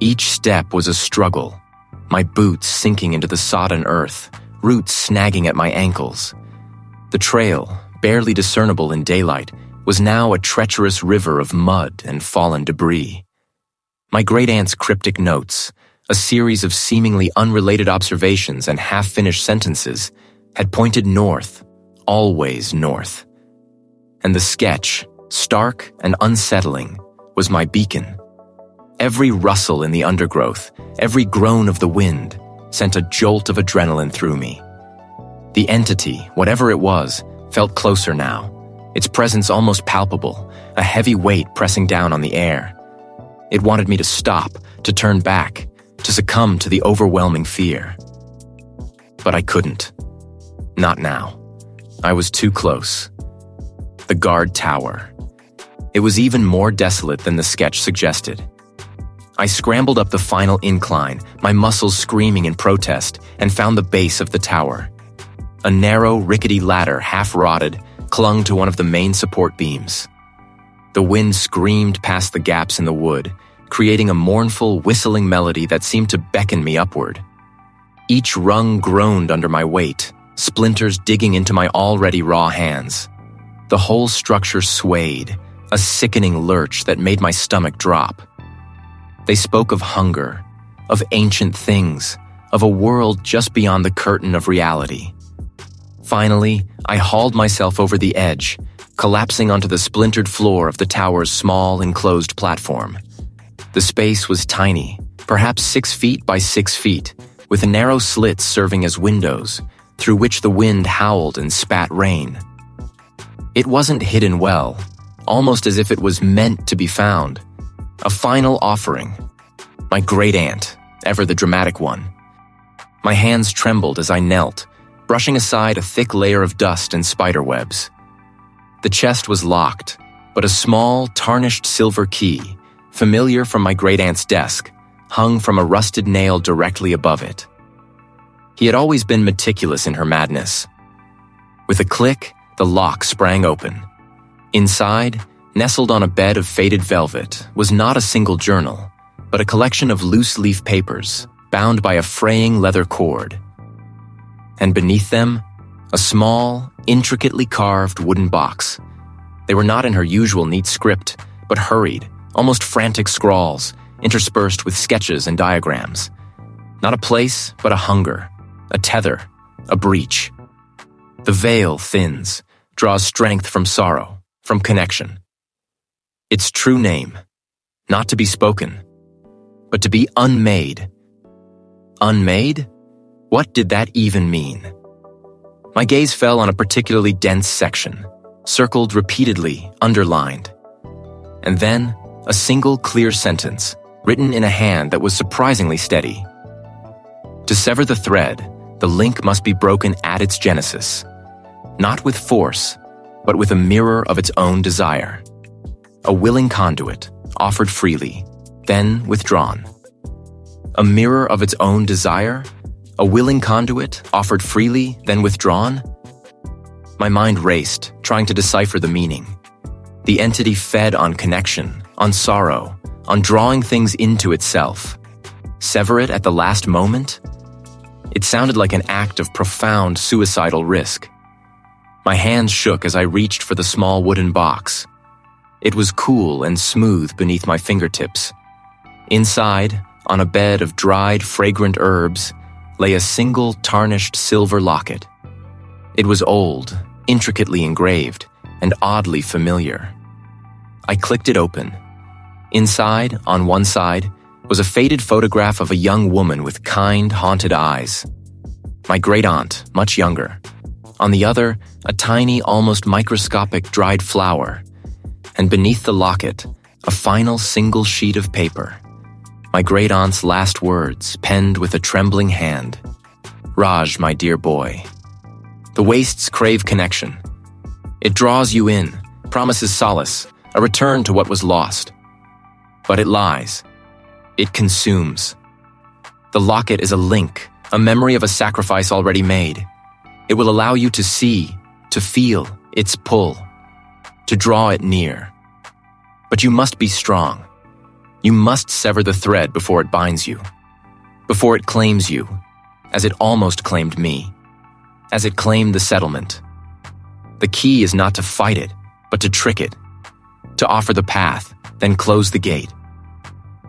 Each step was a struggle, my boots sinking into the sodden earth, roots snagging at my ankles. The trail, barely discernible in daylight, was now a treacherous river of mud and fallen debris. My great-aunt's cryptic notes, a series of seemingly unrelated observations and half-finished sentences, had pointed north, always north. And the sketch, stark and unsettling, was my beacon. Every rustle in the undergrowth, every groan of the wind, sent a jolt of adrenaline through me. The entity, whatever it was, felt closer now, its presence almost palpable, a heavy weight pressing down on the air. It wanted me to stop, to turn back, to succumb to the overwhelming fear. But I couldn't. Not now. I was too close. The guard tower. It was even more desolate than the sketch suggested. I scrambled up the final incline, my muscles screaming in protest, and found the base of the tower. A narrow, rickety ladder, half-rotted, clung to one of the main support beams. The wind screamed past the gaps in the wood, creating a mournful, whistling melody that seemed to beckon me upward. Each rung groaned under my weight, splinters digging into my already raw hands. The whole structure swayed, a sickening lurch that made my stomach drop. They spoke of hunger, of ancient things, of a world just beyond the curtain of reality. Finally, I hauled myself over the edge, collapsing onto the splintered floor of the tower's small, enclosed platform. The space was tiny, perhaps 6 feet by 6 feet, with narrow slits serving as windows, through which the wind howled and spat rain. It wasn't hidden well, almost as if it was meant to be found. A final offering. My great-aunt, ever the dramatic one. My hands trembled as I knelt, brushing aside a thick layer of dust and spider webs. The chest was locked, but a small, tarnished silver key, familiar from my great-aunt's desk, hung from a rusted nail directly above it. He had always been meticulous in her madness. With a click, the lock sprang open. Inside, Nestled on a bed of faded velvet was not a single journal, but a collection of loose-leaf papers bound by a fraying leather cord. And beneath them, a small, intricately carved wooden box. They were not in her usual neat script, but hurried, almost frantic scrawls, interspersed with sketches and diagrams. Not a place, but a hunger, a tether, a breach. The veil thins, draws strength from sorrow, from connection. Its true name, not to be spoken, but to be unmade. Unmade? What did that even mean? My gaze fell on a particularly dense section, circled repeatedly, underlined. And then, a single clear sentence, written in a hand that was surprisingly steady. To sever the thread, the link must be broken at its genesis, not with force, but with a mirror of its own desire. A willing conduit, offered freely, then withdrawn. A mirror of its own desire? A willing conduit, offered freely, then withdrawn? My mind raced, trying to decipher the meaning. The entity fed on connection, on sorrow, on drawing things into itself. Sever it at the last moment? It sounded like an act of profound suicidal risk. My hands shook as I reached for the small wooden box. It was cool and smooth beneath my fingertips. Inside, on a bed of dried, fragrant herbs, lay a single tarnished silver locket. It was old, intricately engraved, and oddly familiar. I clicked it open. Inside, on one side, was a faded photograph of a young woman with kind, haunted eyes. My great-aunt, much younger. On the other, a tiny, almost microscopic dried flower. And beneath the locket, a final single sheet of paper. My great-aunt's last words, penned with a trembling hand. Raj, my dear boy. The wastes crave connection. It draws you in, promises solace, a return to what was lost. But it lies. It consumes. The locket is a link, a memory of a sacrifice already made. It will allow you to see, to feel its pull, to draw it near. But you must be strong. You must sever the thread before it binds you, before it claims you, as it almost claimed me, as it claimed the settlement. The key is not to fight it, but to trick it, to offer the path, then close the gate.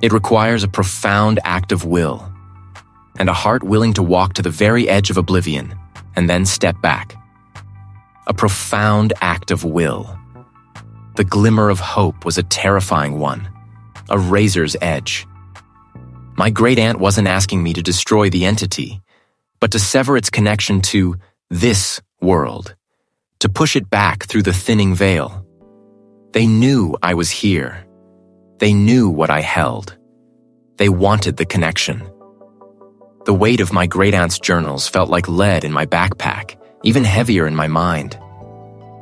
It requires a profound act of will, and a heart willing to walk to the very edge of oblivion, and then step back. A profound act of will. The glimmer of hope was a terrifying one, a razor's edge. My great-aunt wasn't asking me to destroy the entity, but to sever its connection to this world, to push it back through the thinning veil. They knew I was here. They knew what I held. They wanted the connection. The weight of my great-aunt's journals felt like lead in my backpack, even heavier in my mind.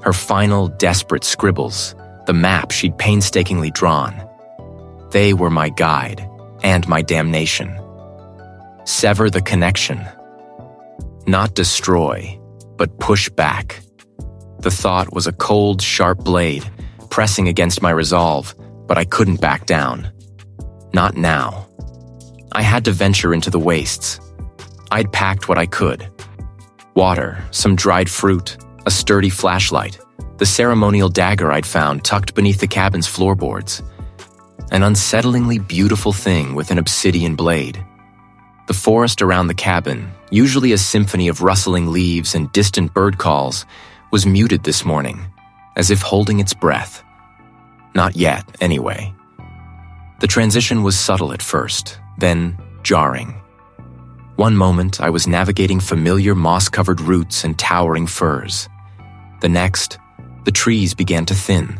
Her final, desperate scribbles, the map she'd painstakingly drawn. They were my guide and my damnation. Sever the connection. Not destroy, but push back. The thought was a cold, sharp blade, pressing against my resolve, but I couldn't back down. Not now. I had to venture into the wastes. I'd packed what I could. Water, some dried fruit, a sturdy flashlight, the ceremonial dagger I'd found tucked beneath the cabin's floorboards. An unsettlingly beautiful thing with an obsidian blade. The forest around the cabin, usually a symphony of rustling leaves and distant bird calls, was muted this morning, as if holding its breath. Not yet, anyway. The transition was subtle at first, then jarring. One moment, I was navigating familiar moss-covered roots and towering firs. The next, the trees began to thin,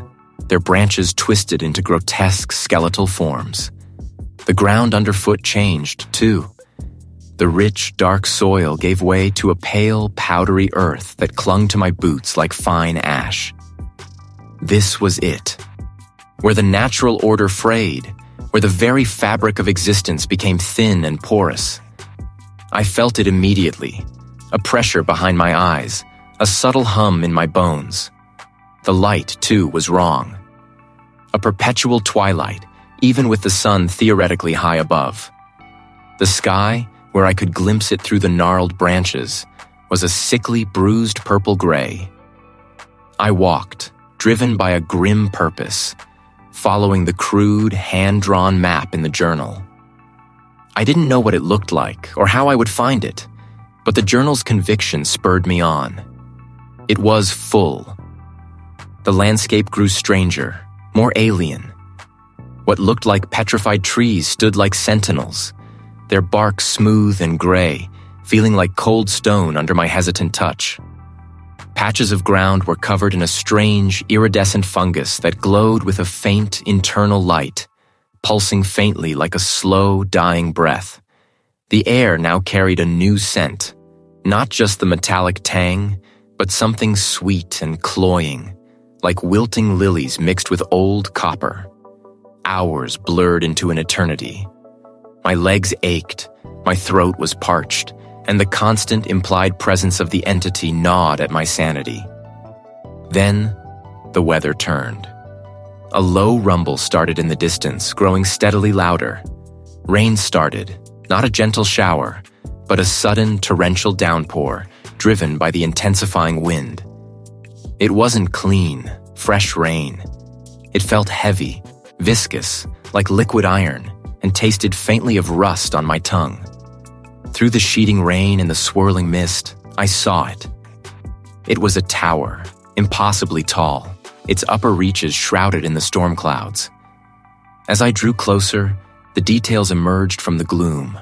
their branches twisted into grotesque skeletal forms. The ground underfoot changed, too. The rich, dark soil gave way to a pale, powdery earth that clung to my boots like fine ash. This was it. Where the natural order frayed, where the very fabric of existence became thin and porous. I felt it immediately, a pressure behind my eyes, a subtle hum in my bones. The light, too, was wrong. A perpetual twilight, even with the sun theoretically high above. The sky, where I could glimpse it through the gnarled branches, was a sickly, bruised purple gray. I walked, driven by a grim purpose, following the crude, hand-drawn map in the journal. I didn't know what it looked like or how I would find it, but the journal's conviction spurred me on. It was full. The landscape grew stranger, more alien. What looked like petrified trees stood like sentinels, their bark smooth and gray, feeling like cold stone under my hesitant touch. Patches of ground were covered in a strange, iridescent fungus that glowed with a faint, internal light, pulsing faintly like a slow, dying breath. The air now carried a new scent, not just the metallic tang, but something sweet and cloying, like wilting lilies mixed with old copper. Hours blurred into an eternity. My legs ached, my throat was parched, and the constant implied presence of the entity gnawed at my sanity. Then, the weather turned. A low rumble started in the distance, growing steadily louder. Rain started, not a gentle shower, but a sudden torrential downpour, driven by the intensifying wind. It wasn't clean, fresh rain. It felt heavy, viscous, like liquid iron, and tasted faintly of rust on my tongue. Through the sheeting rain and the swirling mist, I saw it. It was a tower, impossibly tall, its upper reaches shrouded in the storm clouds. As I drew closer, the details emerged from the gloom.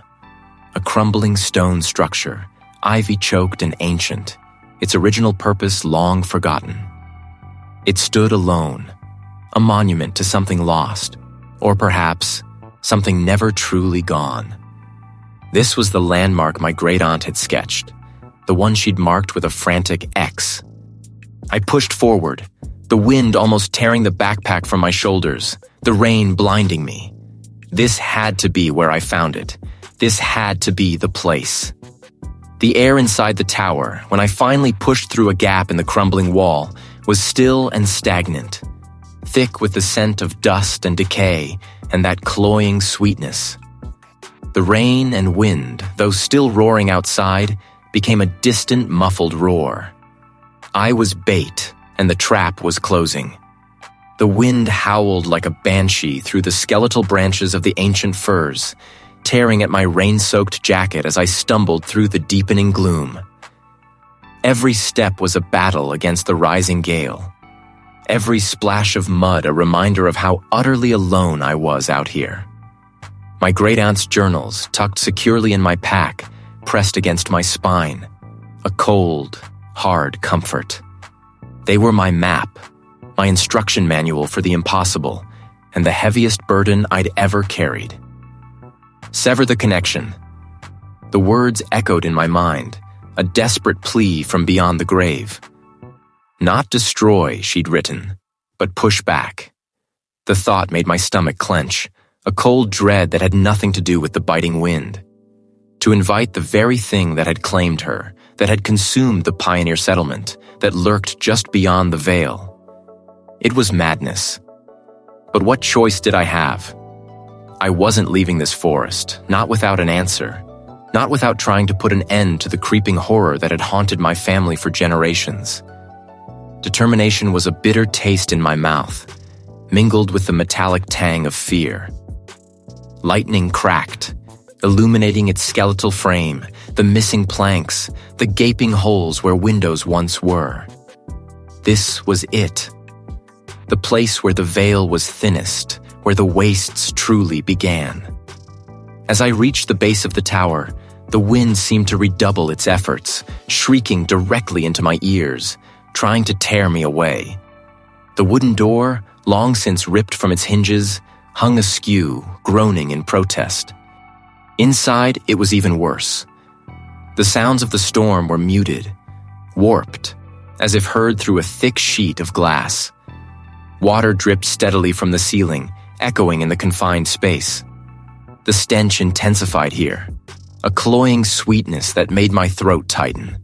A crumbling stone structure, ivy-choked and ancient, its original purpose long forgotten. It stood alone, a monument to something lost, or perhaps something never truly gone. This was the landmark my great-aunt had sketched, the one she'd marked with a frantic X. I pushed forward, the wind almost tearing the backpack from my shoulders, the rain blinding me. This had to be where I found it. This had to be the place. The air inside the tower, when I finally pushed through a gap in the crumbling wall, was still and stagnant, thick with the scent of dust and decay and that cloying sweetness. The rain and wind, though still roaring outside, became a distant, muffled roar. I was bait, and the trap was closing. The wind howled like a banshee through the skeletal branches of the ancient firs, tearing at my rain-soaked jacket as I stumbled through the deepening gloom. Every step was a battle against the rising gale. Every splash of mud a reminder of how utterly alone I was out here. My great-aunt's journals, tucked securely in my pack, pressed against my spine. A cold, hard comfort. They were my map, my instruction manual for the impossible, and the heaviest burden I'd ever carried. Sever the connection. The words echoed in my mind, a desperate plea from beyond the grave. Not destroy, she'd written, but push back. The thought made my stomach clench, a cold dread that had nothing to do with the biting wind. To invite the very thing that had claimed her, that had consumed the pioneer settlement, that lurked just beyond the veil. It was madness. But what choice did I have? I wasn't leaving this forest, not without an answer, not without trying to put an end to the creeping horror that had haunted my family for generations. Determination was a bitter taste in my mouth, mingled with the metallic tang of fear. Lightning cracked, illuminating its skeletal frame, the missing planks, the gaping holes where windows once were. This was it. The place where the veil was thinnest, where the wastes truly began. As I reached the base of the tower, the wind seemed to redouble its efforts, shrieking directly into my ears, trying to tear me away. The wooden door, long since ripped from its hinges, hung askew, groaning in protest. Inside, it was even worse. The sounds of the storm were muted, warped, as if heard through a thick sheet of glass. Water dripped steadily from the ceiling, echoing in the confined space. The stench intensified here, a cloying sweetness that made my throat tighten.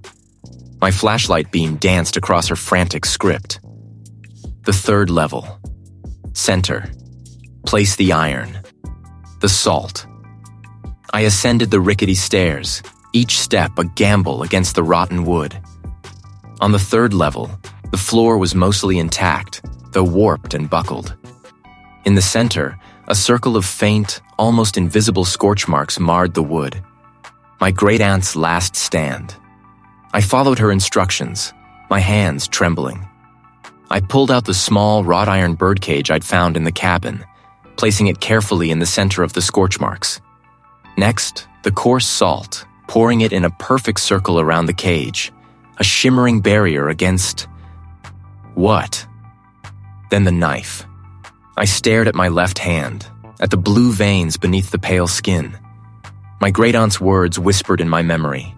My flashlight beam danced across her frantic script. The third level. Center. Place the iron. The salt. I ascended the rickety stairs, each step a gamble against the rotten wood. On the third level, the floor was mostly intact, though warped and buckled. In the center, a circle of faint, almost invisible scorch marks marred the wood. My great-aunt's last stand. I followed her instructions, my hands trembling. I pulled out the small wrought iron birdcage I'd found in the cabin, placing it carefully in the center of the scorch marks. Next, the coarse salt, pouring it in a perfect circle around the cage, a shimmering barrier against... what? Then the knife. I stared at my left hand, at the blue veins beneath the pale skin. My great-aunt's words whispered in my memory.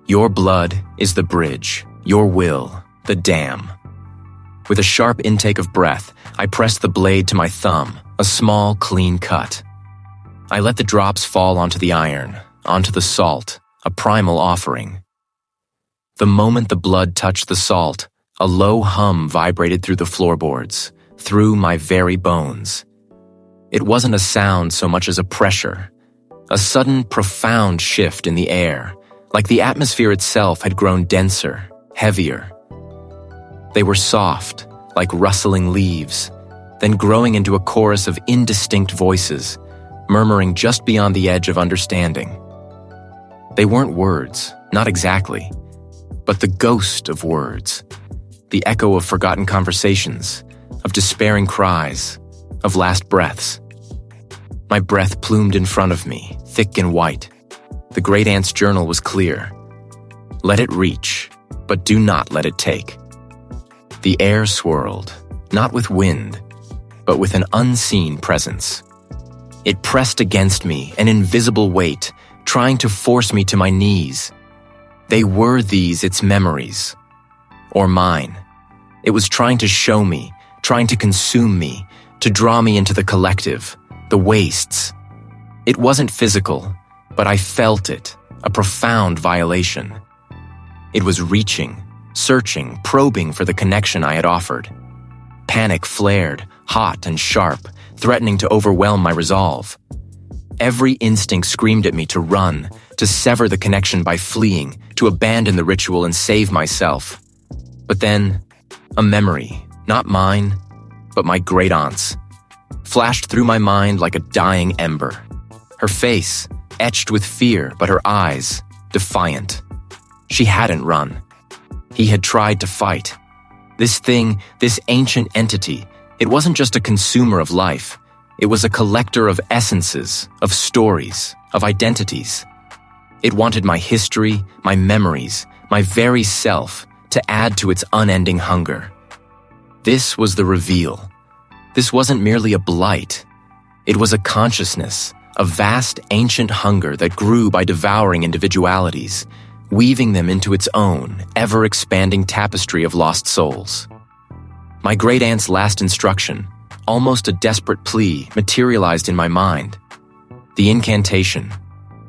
Your blood is the bridge, your will, the dam. With a sharp intake of breath, I pressed the blade to my thumb, a small, clean cut. I let the drops fall onto the iron, onto the salt, a primal offering. The moment the blood touched the salt, a low hum vibrated through the floorboards, through my very bones. It wasn't a sound so much as a pressure, a sudden, profound shift in the air, like the atmosphere itself had grown denser, heavier. They were soft, like rustling leaves, then growing into a chorus of indistinct voices, murmuring just beyond the edge of understanding. They weren't words, not exactly, but the ghost of words, the echo of forgotten conversations, of despairing cries, of last breaths. My breath plumed in front of me, thick and white. The great-aunt's journal was clear. Let it reach, but do not let it take. The air swirled, not with wind, but with an unseen presence. It pressed against me, an invisible weight, trying to force me to my knees. They were these its memories, or mine. It was trying to show me, trying to consume me, to draw me into the collective, the wastes. It wasn't physical, but I felt it, a profound violation. It was reaching, searching, probing for the connection I had offered. Panic flared, hot and sharp, threatening to overwhelm my resolve. Every instinct screamed at me to run, to sever the connection by fleeing, to abandon the ritual and save myself. But then, a memory, not mine, but my great-aunt's, flashed through my mind like a dying ember. Her face, etched with fear, but her eyes, defiant. She hadn't run. He had tried to fight. This thing, this ancient entity, it wasn't just a consumer of life. It was a collector of essences, of stories, of identities. It wanted my history, my memories, my very self to add to its unending hunger. This was the reveal. This wasn't merely a blight. It was a consciousness, a vast ancient hunger that grew by devouring individualities, weaving them into its own, ever-expanding tapestry of lost souls. My great-aunt's last instruction, almost a desperate plea, materialized in my mind. The incantation.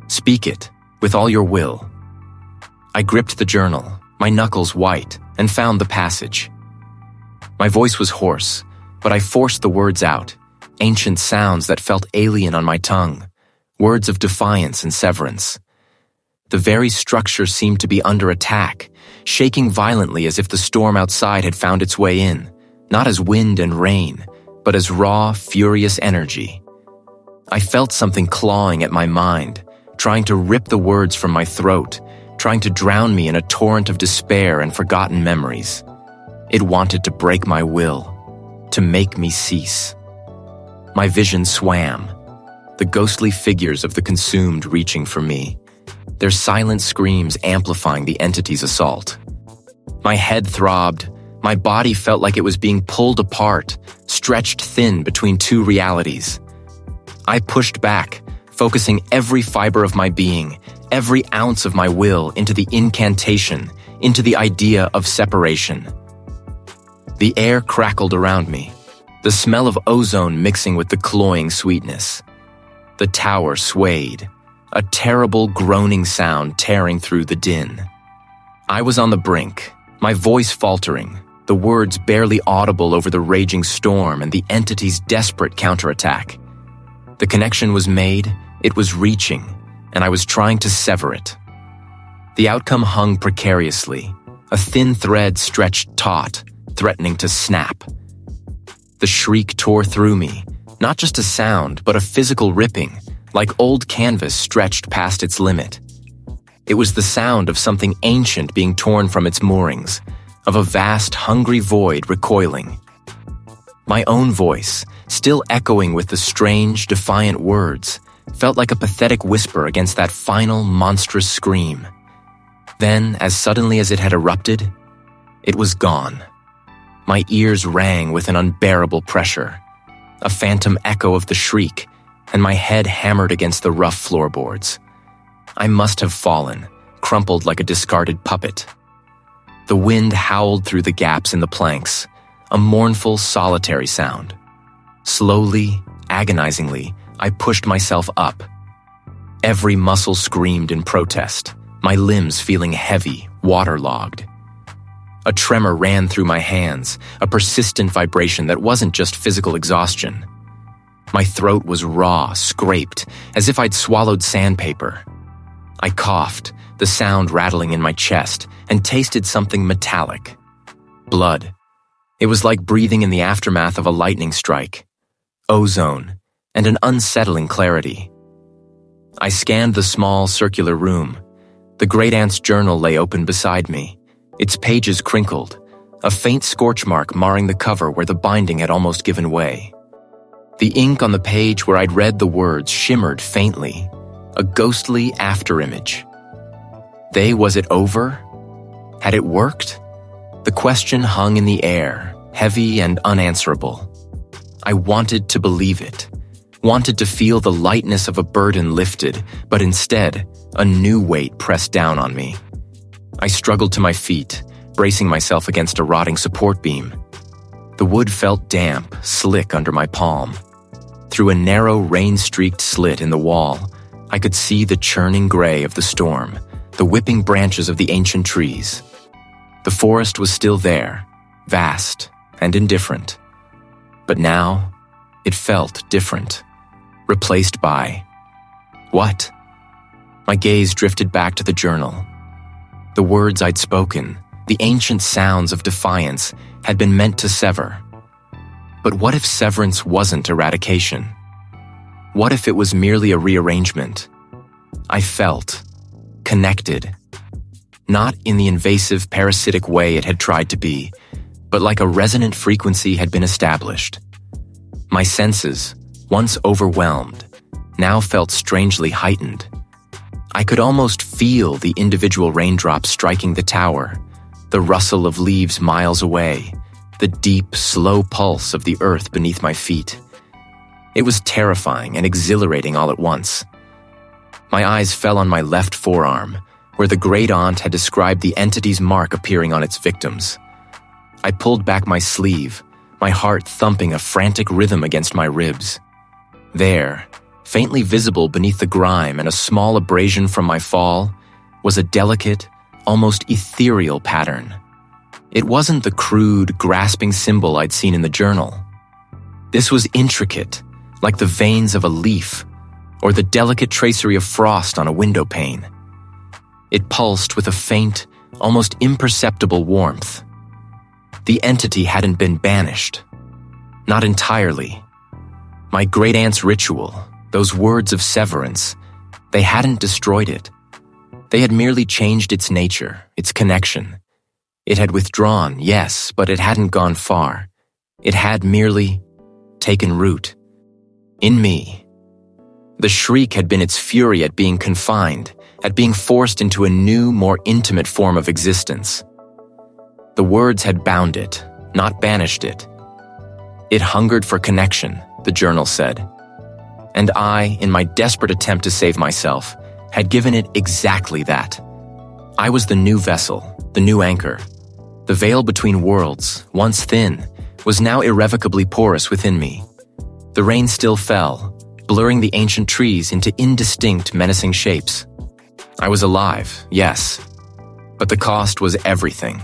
Speak it, with all your will. I gripped the journal, my knuckles white, and found the passage. My voice was hoarse, but I forced the words out, ancient sounds that felt alien on my tongue, words of defiance and severance. The very structure seemed to be under attack, shaking violently as if the storm outside had found its way in, not as wind and rain, but as raw, furious energy. I felt something clawing at my mind, trying to rip the words from my throat, trying to drown me in a torrent of despair and forgotten memories. It wanted to break my will, to make me cease. My vision swam, the ghostly figures of the consumed reaching for me, their silent screams amplifying the entity's assault. My head throbbed, my body felt like it was being pulled apart, stretched thin between two realities. I pushed back, focusing every fiber of my being, every ounce of my will into the incantation, into the idea of separation. The air crackled around me, the smell of ozone mixing with the cloying sweetness. The tower swayed, a terrible groaning sound tearing through the din. I was on the brink, my voice faltering, the words barely audible over the raging storm and the entity's desperate counterattack. The connection was made, it was reaching, and I was trying to sever it. The outcome hung precariously, a thin thread stretched taut, threatening to snap. The shriek tore through me, not just a sound, but a physical ripping, like old canvas stretched past its limit. It was the sound of something ancient being torn from its moorings, of a vast, hungry void recoiling. My own voice, still echoing with the strange, defiant words, felt like a pathetic whisper against that final, monstrous scream. Then, as suddenly as it had erupted, it was gone. My ears rang with an unbearable pressure, a phantom echo of the shriek, and my head hammered against the rough floorboards. I must have fallen, crumpled like a discarded puppet. The wind howled through the gaps in the planks, a mournful, solitary sound. Slowly, agonizingly, I pushed myself up. Every muscle screamed in protest, my limbs feeling heavy, waterlogged. A tremor ran through my hands, a persistent vibration that wasn't just physical exhaustion. My throat was raw, scraped, as if I'd swallowed sandpaper. I coughed, the sound rattling in my chest, and tasted something metallic. Blood. It was like breathing in the aftermath of a lightning strike. Ozone, and an unsettling clarity. I scanned the small, circular room. The great aunt's journal lay open beside me, its pages crinkled, a faint scorch mark marring the cover where the binding had almost given way. The ink on the page where I'd read the words shimmered faintly, a ghostly afterimage. Was it over? Had it worked? The question hung in the air, heavy and unanswerable. I wanted to believe it, wanted to feel the lightness of a burden lifted, but instead, a new weight pressed down on me. I struggled to my feet, bracing myself against a rotting support beam. The wood felt damp, slick under my palm. Through a narrow, rain-streaked slit in the wall, I could see the churning gray of the storm, the whipping branches of the ancient trees. The forest was still there, vast and indifferent. But now, it felt different, replaced by... what? My gaze drifted back to the journal. The words I'd spoken, the ancient sounds of defiance, had been meant to sever. But what if severance wasn't eradication? What if it was merely a rearrangement? I felt connected. Not in the invasive, parasitic way it had tried to be, but like a resonant frequency had been established. My senses, once overwhelmed, now felt strangely heightened. I could almost feel the individual raindrops striking the tower, the rustle of leaves miles away, the deep, slow pulse of the earth beneath my feet. It was terrifying and exhilarating all at once. My eyes fell on my left forearm, where the great aunt had described the entity's mark appearing on its victims. I pulled back my sleeve, my heart thumping a frantic rhythm against my ribs. There, faintly visible beneath the grime and a small abrasion from my fall, was a delicate, almost ethereal pattern. It wasn't the crude, grasping symbol I'd seen in the journal. This was intricate, like the veins of a leaf, or the delicate tracery of frost on a window pane. It pulsed with a faint, almost imperceptible warmth. The entity hadn't been banished. Not entirely. My great aunt's ritual, those words of severance, they hadn't destroyed it. They had merely changed its nature, its connection. It had withdrawn, yes, but it hadn't gone far. It had merely taken root. In me. The shriek had been its fury at being confined, at being forced into a new, more intimate form of existence. The words had bound it, not banished it. It hungered for connection, the journal said. And I, in my desperate attempt to save myself, had given it exactly that. I was the new vessel, the new anchor. The veil between worlds, once thin, was now irrevocably porous within me. The rain still fell, blurring the ancient trees into indistinct, menacing shapes. I was alive, yes, but the cost was everything.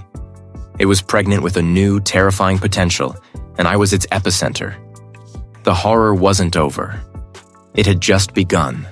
It was pregnant with a new, terrifying potential, and I was its epicenter. The horror wasn't over. It had just begun.